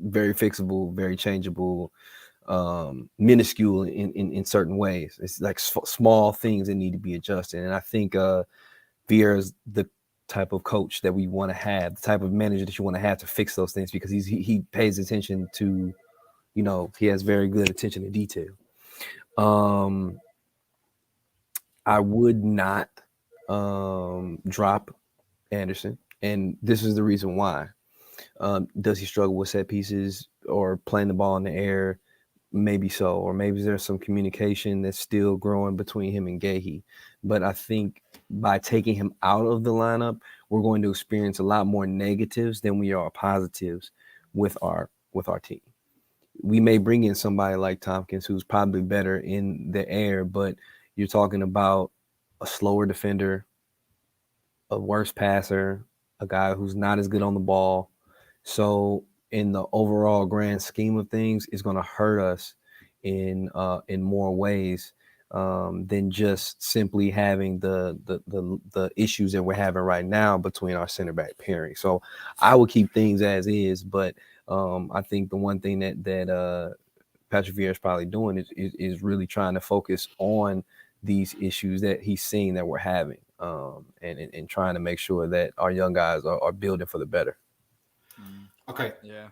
very fixable, very changeable, minuscule in certain ways. It's like small things that need to be adjusted. And I think Vieira is the type of coach that we want to have, the type of manager that you want to have to fix those things, because he pays attention to, he has very good attention to detail. I would not drop Anderson, and this is the reason why. Does he struggle with set pieces or playing the ball in the air? Maybe so, or maybe there's some communication that's still growing between him and Gahey. But I think by taking him out of the lineup, we're going to experience a lot more negatives than we are positives with our team. We may bring in somebody like Tompkins, who's probably better in the air, but you're talking about a slower defender, a worse passer, a guy who's not as good on the ball. So in the overall grand scheme of things, it's going to hurt us in more ways than just simply having the issues that we're having right now between our center back pairing. So I would keep things as is, but I think the one thing that Patrick Vieira is probably doing is really trying to focus on these issues that he's seeing that we're having, and trying to make sure that our young guys are building for the better. Okay. Yeah.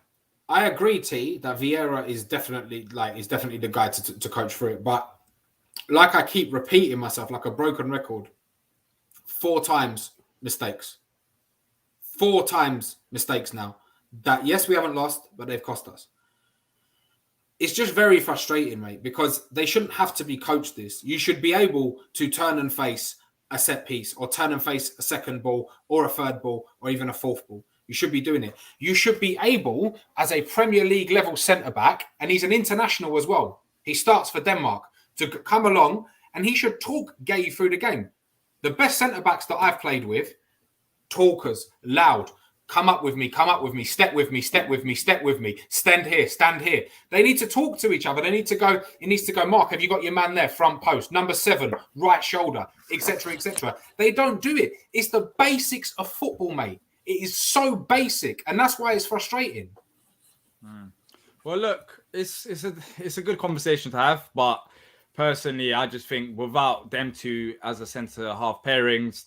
I agree, T, that Vieira is definitely the guy to coach through it. But like I keep repeating myself like a broken record, 4 times mistakes. 4 times mistakes now. That, yes, we haven't lost, but they've cost us. It's just very frustrating, mate, because they shouldn't have to be coached this. You should be able to turn and face a set piece, or turn and face a second ball, or a third ball, or even a fourth ball. You should be doing it. You should be able, as a Premier League level centre-back, and he's an international as well. He starts for Denmark, to come along, and he should talk Gay through the game. The best centre-backs that I've played with, talkers, loud, come up with me, step with me, stand here. They need to talk to each other. It needs to go, Mark, have you got your man there? Front post, number 7, right shoulder, etc., etc. They don't do it. It's the basics of football, mate. It is so basic, and that's why it's frustrating. Well, look, it's a good conversation to have, but personally, I just think without them two as a centre half pairings,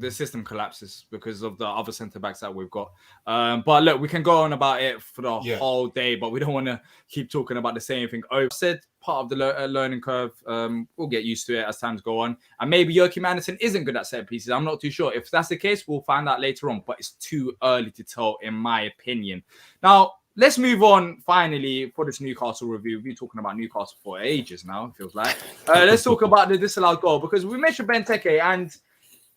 the system collapses because of the other centre backs that we've got. But look, we can go on about it for the whole day, but we don't want to keep talking about the same thing. I've said part of the learning curve. We'll get used to it as times go on, and maybe Joachim Andersen isn't good at set pieces. I'm not too sure. If that's the case, we'll find out later on. But it's too early to tell, in my opinion. Now, let's move on finally for this Newcastle review. We've been talking about Newcastle for ages now, it feels like. Let's talk about the disallowed goal, because we mentioned Benteke, and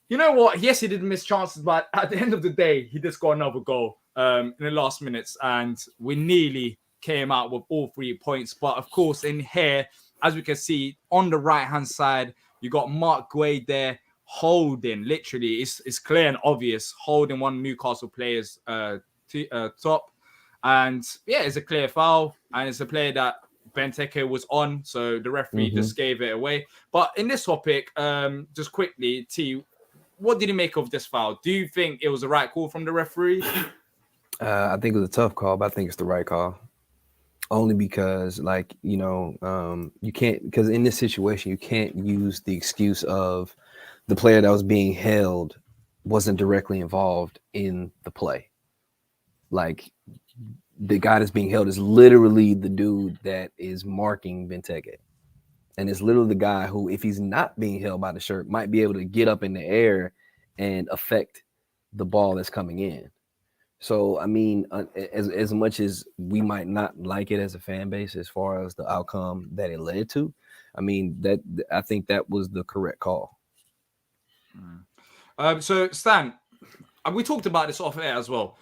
you know what? Yes, he did miss chances, but at the end of the day, he just got another goal in the last minutes, and we nearly came out with all 3 points. But of course, in here, as we can see on the right-hand side, you got Mark Guay there holding, literally, it's clear and obvious, holding one of Newcastle players top. And yeah, it's a clear foul, and it's a player that Benteke was on, so the referee just gave it away. But in this topic, just quickly, T, what did you make of this foul? Do you think it was the right call from the referee? I think it was a tough call, but I think it's the right call. Only because, like, you can't, because in this situation, you can't use the excuse of the player that was being held wasn't directly involved in the play. Like, the guy that's being held is literally the dude that is marking Benteke. And it's literally the guy who, if he's not being held by the shirt, might be able to get up in the air and affect the ball that's coming in. So, I mean, as much as we might not like it as a fan base, as far as the outcome that it led to, I mean, I think that was the correct call. So, Stan, we talked about this off air as well.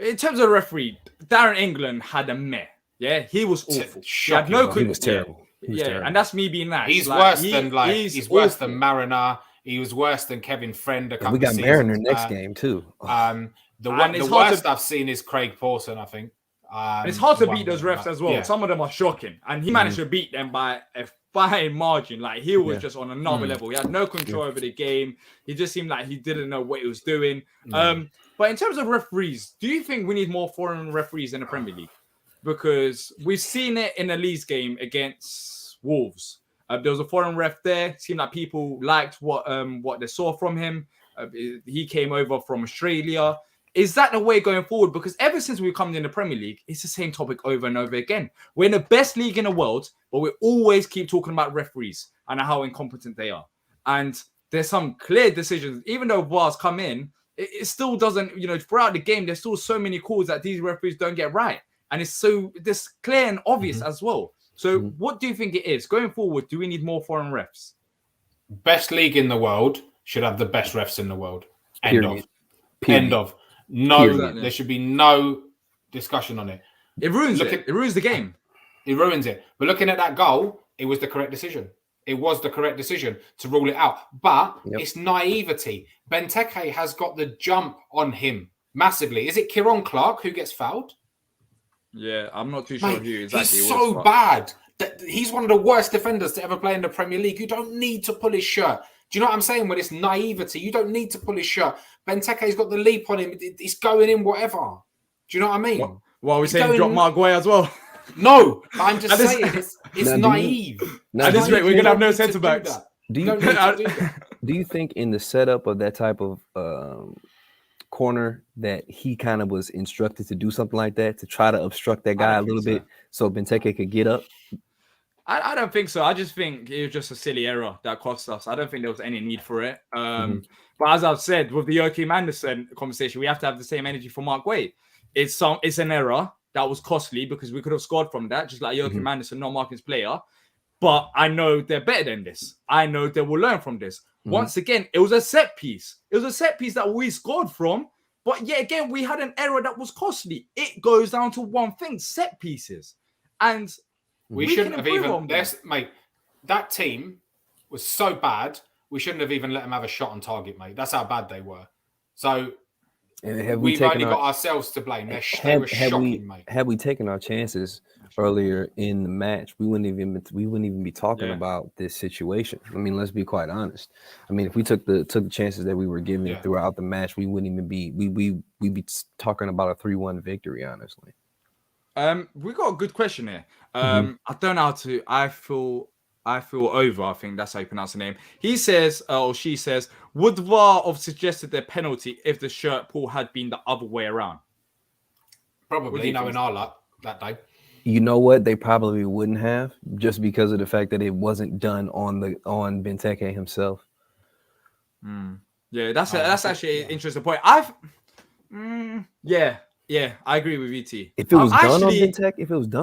In terms of the referee, Darren England had a meh. Yeah, he was awful. He had no He was terrible. Yeah, he was terrible. And that's me being nice. He's worse than Mariner. He was worse than Kevin Friend a couple we got of seasons Mariner next game too. The worst I've seen is Craig Pawson, I think. It's hard to beat those refs as well. Yeah. Some of them are shocking, and he managed to beat them by a fine margin. Like, he was just on another level. He had no control over the game. He just seemed like he didn't know what he was doing. But in terms of referees, do you think we need more foreign referees in the Premier League? Because we've seen it in the Leeds game against Wolves. There was a foreign ref there. It seemed like people liked what they saw from him. He came over from Australia. Is that the way going forward? Because ever since we've come in the Premier League, it's the same topic over and over again. We're in the best league in the world, but we always keep talking about referees and how incompetent they are. And there's some clear decisions. Even though VAR's come in, it still doesn't, throughout the game, there's still so many calls that these referees don't get right. And it's so this clear and obvious as well. So what do you think it is? Going forward, do we need more foreign refs? Best league in the world should have the best refs in the world. End of. No, there should be no discussion on it. It ruins it. It ruins the game. It ruins it. But looking at that goal, it was the correct decision. It was the correct decision to rule it out. But it's naivety. Benteke has got the jump on him massively. Is it Kieran Clark who gets fouled? Yeah, I'm not too sure who exactly. He's so bad. He's one of the worst defenders to ever play in the Premier League. You don't need to pull his shirt. Do you know what I'm saying? When it's naivety, you don't need to pull his shirt. Benteke's got the leap on him. It's going in whatever. Do you know what I mean? Well, we're saying drop Mark Guay as well. No, I'm just saying it's naive. At this rate, we're going to have no centre backs. Do you think in the setup of that type of corner that he kind of was instructed to do something like that, to try to obstruct that guy a little bit so Benteke could get up? I don't think so. I just think it was just a silly error that cost us. I don't think there was any need for it. But as I've said, with the Joachim Andersen conversation, we have to have the same energy for Mark Guay. It's an error that was costly because we could have scored from that, just like Joachim Andersen not marking his player. But I know they're better than this. I know they will learn from this. Once again, it was a set piece. It was a set piece that we scored from. But yet again, we had an error that was costly. It goes down to one thing, set pieces. And we shouldn't have even... Mate, that team was so bad, we shouldn't have even let them have a shot on target, mate. That's how bad they were. So we've only got ourselves to blame. They were shocking, mate. Had we taken our chances earlier in the match, we wouldn't even be talking about this situation. I mean, let's be quite honest. I mean, if we took the chances that we were given throughout the match, we wouldn't even be we'd be talking about a 3-1 victory, honestly. We got a good question here. I don't know how to. I feel over. I think that's how you pronounce the name. He says, or she says, would VAR have suggested their penalty if the shirt pull had been the other way around? Probably, knowing our luck that day. You know what? They probably wouldn't have, just because of the fact that it wasn't done on Benteke himself. Yeah, that's actually an interesting point. I agree with VT. If it was done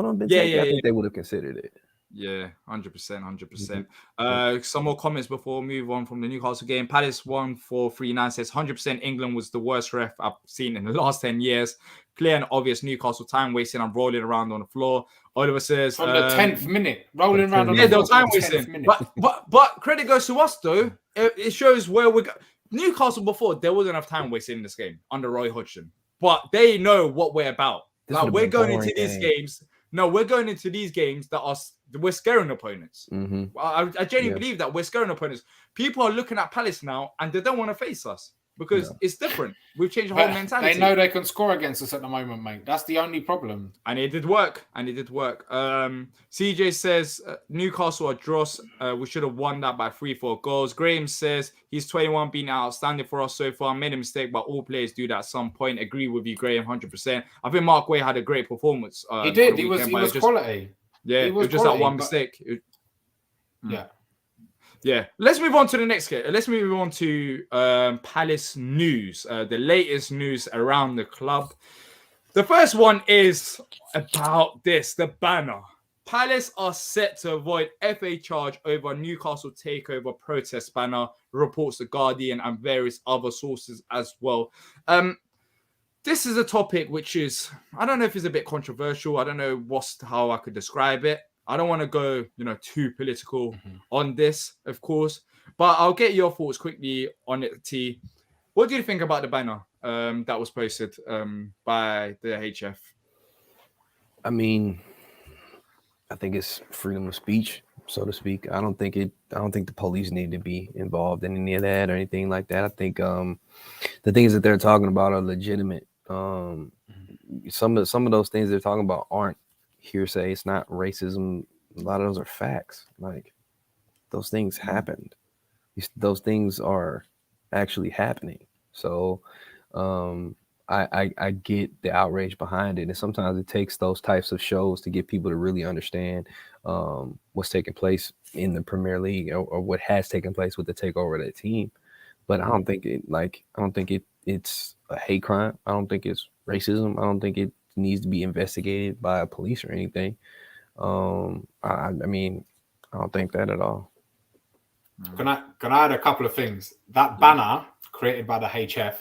on Benteke, I think they would have considered it. Yeah, 100%. Some more comments before we move on from the Newcastle game. Palace 1439 says 100% England was the worst ref I've seen in the last 10 years. Clear and obvious Newcastle time wasting and rolling around on the floor. Oliver says from the 10th minute, rolling around on the floor. Yeah, they were time wasting. But credit goes to us though. It shows where we go. Newcastle before, there wasn't enough time wasting in this game under Roy Hodgson. But they know what we're about. Like, we're going into these games. No, we're going into these games we're scaring opponents. I genuinely believe that we're scaring opponents. People are looking at Palace now and they don't want to face us because it's different. We've changed the whole But mentality. they know they can score against us at the moment, mate. That's the only problem. And it did work. CJ says Newcastle are dross. We should have won that by 3-4 goals. Graham says he's 21, been outstanding for us so far. Made a mistake, but all players do that at some point. Agree with you, Graham, 100%. I think Mark Way had a great performance. He did. He was quality. Yeah, it was just that one mistake. Yeah. Let's move on to the next game. Let's move on to Palace news, the latest news around the club. The first one is about the banner. Palace are set to avoid FA charge over Newcastle takeover protest banner, reports The Guardian and various other sources as well. This is a topic which is, I don't know if it's a bit controversial. I don't know how I could describe it. I don't want to go, too political on this, of course, but I'll get your thoughts quickly on it, T. What do you think about the banner that was posted by the HF? I mean, I think it's freedom of speech, so to speak. I don't think the police need to be involved in any of that or anything like that. I think the things that they're talking about are legitimate. Some of those things they're talking about aren't hearsay. It's not racism. A lot of those are facts. Like, those things happened. Those things are actually happening. So I get the outrage behind it, and sometimes it takes those types of shows to get people to really understand what's taking place in the Premier League or what has taken place with the takeover of that team. But I don't think it's a hate crime. I don't think it's racism. I don't think it needs to be investigated by a police or anything. I mean, I don't think that at all. Can I add a couple of things? That banner created by the HF,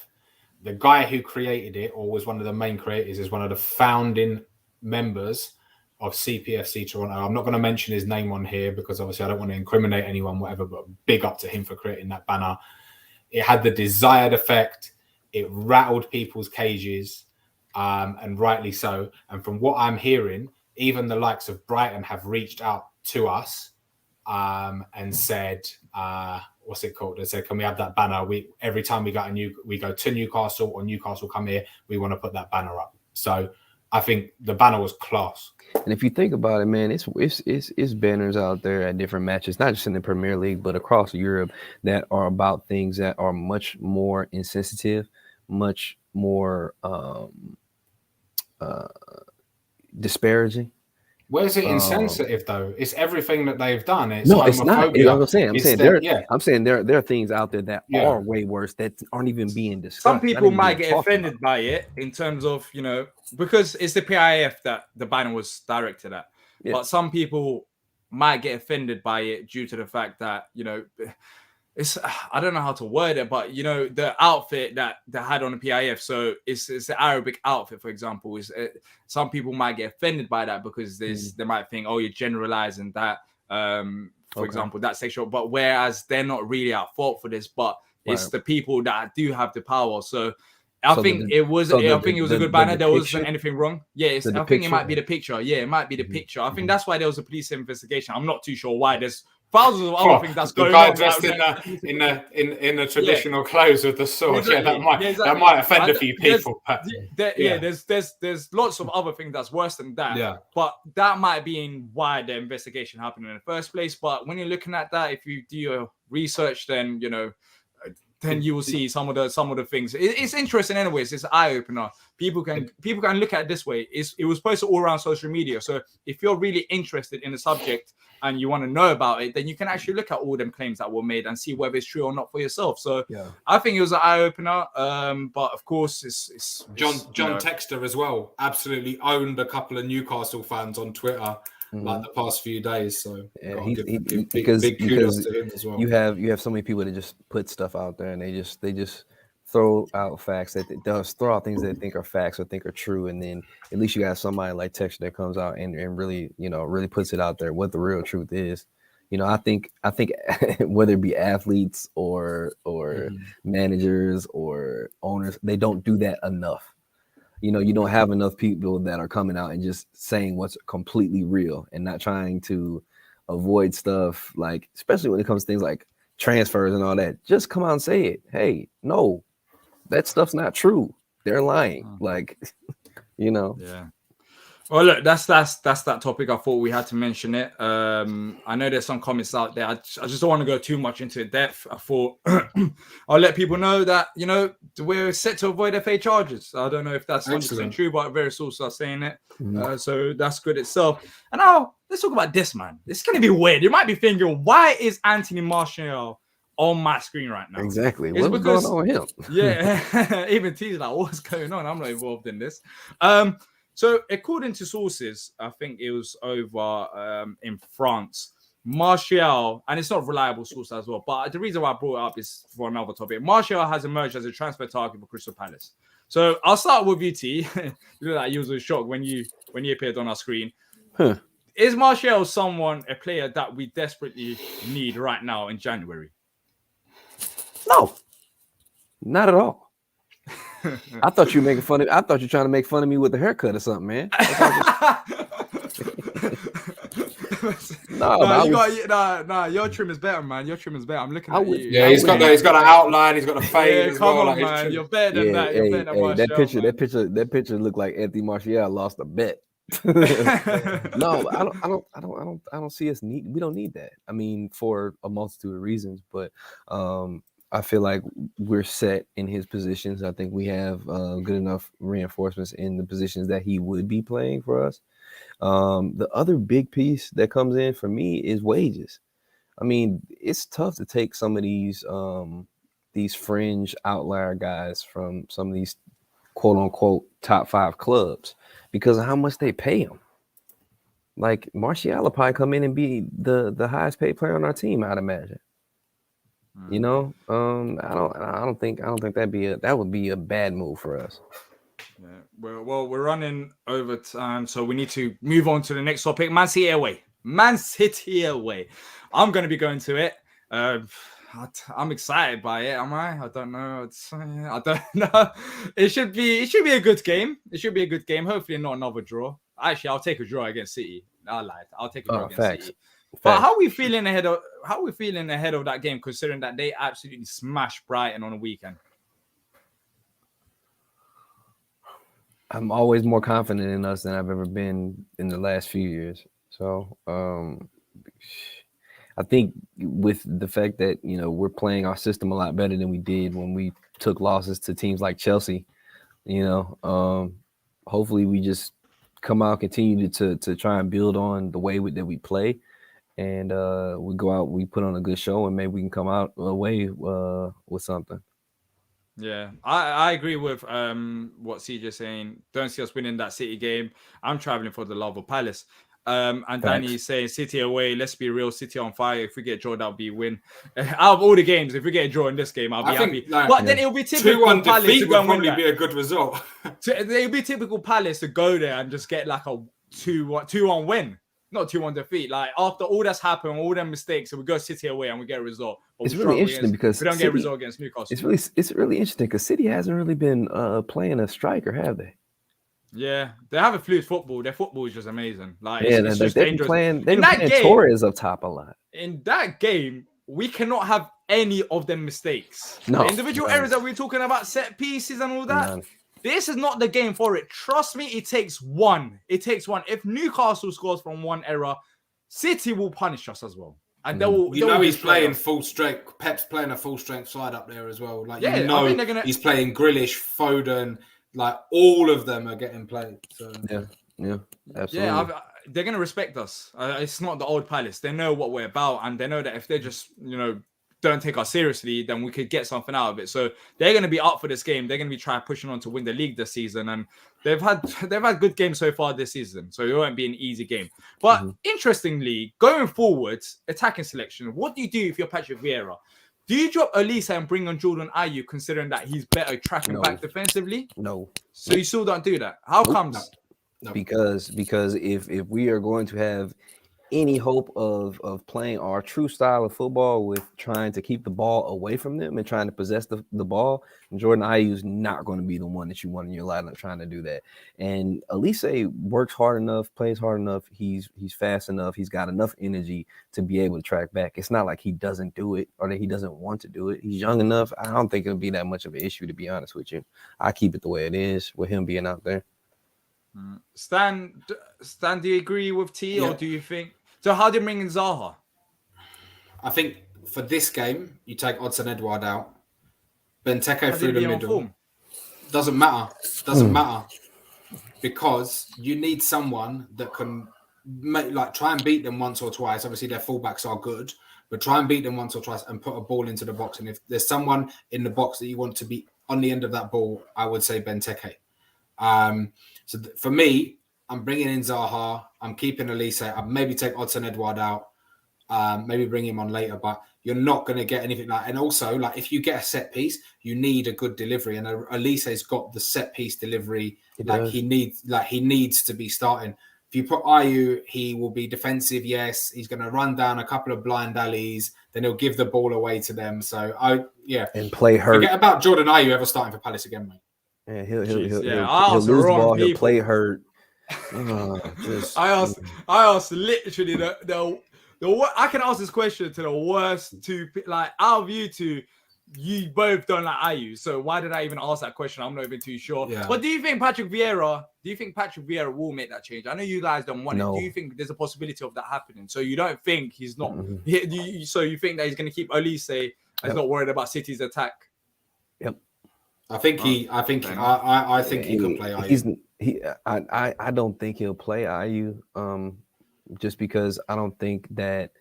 the guy who created it, or was one of the main creators, is one of the founding members of CPFC Toronto. I'm not going to mention his name on here because obviously I don't want to incriminate anyone, whatever, but big up to him for creating that banner. It had the desired effect. It rattled people's cages, and rightly so. And from what I'm hearing, even the likes of Brighton have reached out to us and said, what's it called? They said, can we have that banner? Every time we go to Newcastle or Newcastle come here, we want to put that banner up. So I think the banner was class. And if you think about it, man, it's banners out there at different matches, not just in the Premier League, but across Europe, that are about things that are much more insensitive, much more disparaging. Where's it insensitive though? It's everything that they've done. It's not. You know what I'm saying? I'm saying there are things out there that are way worse that aren't even being discussed. Some people might get offended by it in terms of, because it's the PIF that the banner was directed at. Yeah. But some people might get offended by it due to the fact that, it's, I don't know how to word it, but the outfit that they had on the PIF. So it's the Arabic outfit, for example. Some people might get offended by that because they might think, oh, you're generalizing that. For example, that sexual. But whereas they're not really at fault for this, but it's the people that do have the power. So I think it was a good banner. There wasn't anything wrong. Yeah, I think it might be the picture. Yeah, it might be the picture. I think that's why there was a police investigation. I'm not too sure why. There's thousands of other things that's going on. Dressed in the traditional clothes with the sword. Exactly. Yeah, that might offend a few people. There's lots of other things that's worse than that. Yeah. But that might be why the investigation happened in the first place. But when you're looking at that, if you do your research, then then you will see some of the things. It's interesting, anyways. It's an eye opener. People can look at it this way. It was posted all around social media. So if you're really interested in the subject and you want to know about it, then you can actually look at all them claims that were made and see whether it's true or not for yourself. So I think it was an eye opener. But of course, it's John Texter as well. Absolutely owned a couple of Newcastle fans on Twitter. Like the past few days, so because big kudos to him as well. You have so many people that just put stuff out there and they just throw out facts they'll throw out things that they think are facts or think are true, and then at least you got somebody like Texture that comes out and really really puts it out there what the real truth is. I think whether it be athletes or managers or owners, they don't do that enough. You don't have enough people that are coming out and just saying what's completely real and not trying to avoid stuff, like, especially when it comes to things like transfers and all that. Just come out and say it. Hey, no, that stuff's not true. They're lying. Like, you know. Yeah. Well, look, that's that topic. I thought we had to mention it. I know there's some comments out there. I just don't want to go too much into depth. I thought I'll let people know that, you know, we're set to avoid FA charges. I don't know if that's 100% true, but various sources are saying it. So that's good itself. And now let's talk about this, man. It's going to be weird. You might be thinking, why is Anthony Martial on my screen right now? Exactly. What's going on with him? Yeah. Even T's like, what's going on? I'm not involved in this. So, according to sources, I think it was over in France, Martial, and it's not a reliable source as well, but the reason why I brought it up is for another topic. Martial has emerged as a transfer target for Crystal Palace. So, I'll start with you, T. You look like you was shocked when you appeared on our screen. Is Martial a player that we desperately need right now in January? No, not at all. I thought you were making fun of. I thought you were trying to make fun of me with the haircut or something, man. Your trim is better, man. Your trim is better. I'm looking at you. Yeah, he's got an outline. He's got a fade. Yeah, come on, man. You're better than that. You're better than Martial, that picture looked like Anthony Martial lost a bet. No, I don't see us need. We don't need that. I mean, for a multitude of reasons, but I feel like we're set in his positions. I think we have good enough reinforcements in the positions that he would be playing for us. The other big piece that comes in for me is wages. I mean, it's tough to take some of these fringe outlier guys from some of these quote unquote top 5 clubs because of how much they pay him. Like Martial will probably come in and be the highest paid player on our team, I'd imagine. You know, I don't think that would be a bad move for us. Yeah. Well, we're running over time, so we need to move on to the next topic. Man City away. I'm going to be going to it. I'm excited by it. Am I? I don't know. I don't know. It should be a good game. It should be a good game. Hopefully, not another draw. Actually, I'll take a draw against City. I lied. I'll take a draw against City. But how are we feeling ahead of that game, considering that they absolutely smashed Brighton on a weekend? I'm always more confident in us than I've ever been in the last few years. So I think with the fact that, you know, we're playing our system a lot better than we did when we took losses to teams like Chelsea, you know, hopefully we just come out, continue to try and build on the way that we play. And we go out, we put on a good show, and maybe we can come out away with something. Yeah, I agree with what CJ's saying. Don't see us winning that City game. I'm traveling for the love of Palace. And Danny's saying City away. Let's be real, City on fire. If we get a draw, that'll be a win. Out of all the games, if we get a draw in this game, I'll be happy. But then it'll be typical 2-1 Palace defeat to go would and win probably that. be a good result. It'll be typical Palace to go there and just get like a 2-1 win. Not 2-1 defeat. Like after all that's happened, all them mistakes, so we go City away and we get a result. But it's really interesting because we don't get a result against Newcastle. It's really interesting because City hasn't really been playing a striker, have they? Yeah, they have a fluid football. Their football is just amazing. Like it's just dangerous. They've been playing Torres up top a lot. In that game, we cannot have any of them mistakes. No, the individual errors that we're talking about, set pieces and all that. None. This is not the game for it. Trust me, it takes one. It takes one. If Newcastle scores from one error, City will punish us as well. And he's playing full strength. Pep's playing a full strength side up there as well. Like, he's playing Grealish, Foden. Like all of them are getting played. So. Yeah, absolutely. Yeah, they're gonna respect us. It's not the old Palace. They know what we're about, and they know that if they just don't take us seriously, then we could get something out of it. So they're going to be up for this game. They're going to be trying pushing on to win the league this season, and they've had good games so far this season. So it won't be an easy game. But interestingly, going forwards, attacking selection. What do you do if you're Patrick Vieira? Do you drop Elisa and bring on Jordan Ayew, considering that he's better tracking back defensively? No. So you still don't do that? How comes? No. Because if we are going to have any hope of playing our true style of football with trying to keep the ball away from them and trying to possess the ball, Jordan Ayew is not going to be the one that you want in your lineup trying to do that. And Elise works hard enough, plays hard enough. He's fast enough. He's got enough energy to be able to track back. It's not like he doesn't do it or that he doesn't want to do it. He's young enough. I don't think it'll be that much of an issue, to be honest with you. I keep it the way it is with him being out there. Stan, do you agree with T, or do you think? So how do you bring in Zaha? I think for this game, you take Odson Edouard out. Benteke through the middle. Doesn't matter. Doesn't matter. Because you need someone that can try and beat them once or twice. Obviously, their fullbacks are good, but try and beat them once or twice and put a ball into the box. And if there's someone in the box that you want to be on the end of that ball, I would say Benteke. So for me, I'm bringing in Zaha. I'm keeping Elise. I'd maybe take Odson Edouard out. Maybe bring him on later, but you're not going to get anything like. And also, like if you get a set piece, you need a good delivery. And Elise's got the set piece delivery. He needs to be starting. If you put Ayew, he will be defensive. Yes, he's going to run down a couple of blind alleys. Then he'll give the ball away to them. So and play hurt. Forget about Jordan Ayew ever starting for Palace again, mate. Yeah, he'll lose the ball. He'll play hurt. I asked literally the I can ask this question to the worst two, like out of you two, you both don't like Ayew. So why did I even ask that question? I'm not even too sure. Yeah. But do you think Patrick Vieira will make that change? I know you guys don't want it. Do you think there's a possibility of that happening? So you don't think he's not? So you think that he's going to keep Elise? He's not worried about City's attack. Yep. I think he could play Ayew. I don't think he'll play Ayew. Just because I don't think that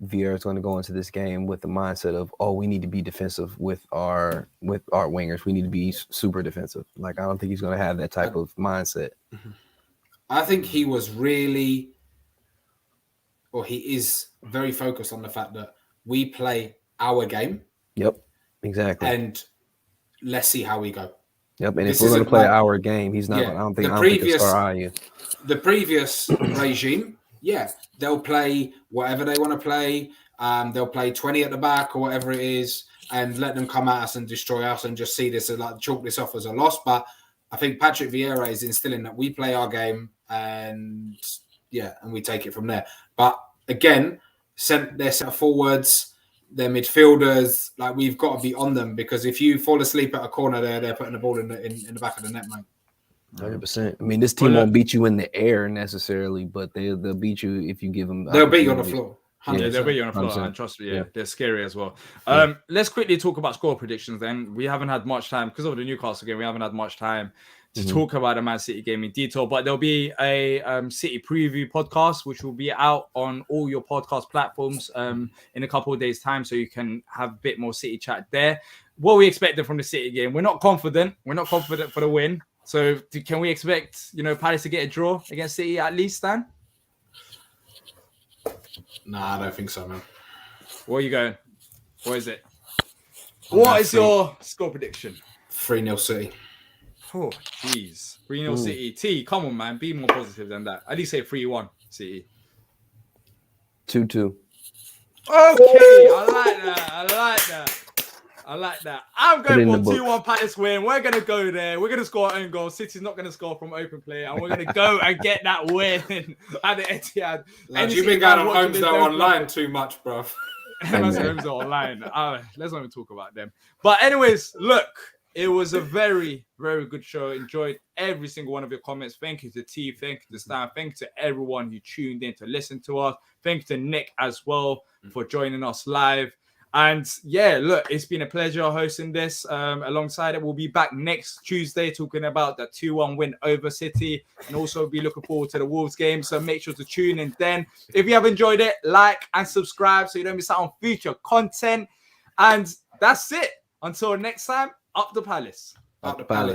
Vieira is going to go into this game with the mindset of, we need to be defensive with our wingers. We need to be super defensive. Like, I don't think he's going to have that type of mindset. I think he is very focused on the fact that we play our game. Yep, exactly. And let's see how we go. Yep, and if we're going to play our game, he's not. I don't think he'll start Ayew. The previous regime. Yeah, they'll play whatever they want to play. They'll play 20 at the back or whatever it is and let them come at us and destroy us and just see this as chalk this off as a loss. But I think Patrick Vieira is instilling that we play our game and we take it from there. But again, their centre forwards, their midfielders, we've got to be on them because if you fall asleep at a corner they're putting the ball in the back of the net, mate. 100%. I mean, this team won't beat you in the air necessarily, but they'll beat you if you give them. They'll beat you on the floor. 100%. Yeah, they'll beat you on the floor. 100%. And trust me, they're scary as well. Let's quickly talk about score predictions. Then we haven't had much time because of the Newcastle game. We haven't had much time to talk about the Man City game in detail. But there'll be a City preview podcast which will be out on all your podcast platforms in a couple of days' time, so you can have a bit more City chat there. What we expected from the City game, we're not confident. We're not confident for the win. So can we expect, Palace to get a draw against City at least, Stan? Nah, I don't think so, man. Where are you going? What is it? What is your score prediction? 3-0 City. Oh, jeez. 3-0 City. T, come on, man. Be more positive than that. At least say 3-1 City. 2-2. Okay, I like that. I'm going for 2-1 Palace win. We're going to go there. We're going to score our own goal. City's not going to score from open play. And we're going to go and get that win at the Etihad. You've been going on Homes Now Online too much, bro. Homes Now Online. Let's not even talk about them. But anyways, look, it was a very, very good show. Enjoyed every single one of your comments. Thank you to T. Thank you to Stan. Thank you to everyone who tuned in to listen to us. Thank you to Nick as well for joining us live. And look, it's been a pleasure hosting this. Alongside it, we'll be back next Tuesday talking about the 2-1 win over City, and also be looking forward to the Wolves game. So make sure to tune in then. If you have enjoyed it, like and subscribe so you don't miss out on future content. And that's it. Until next time, up the Palace. Up the Palace.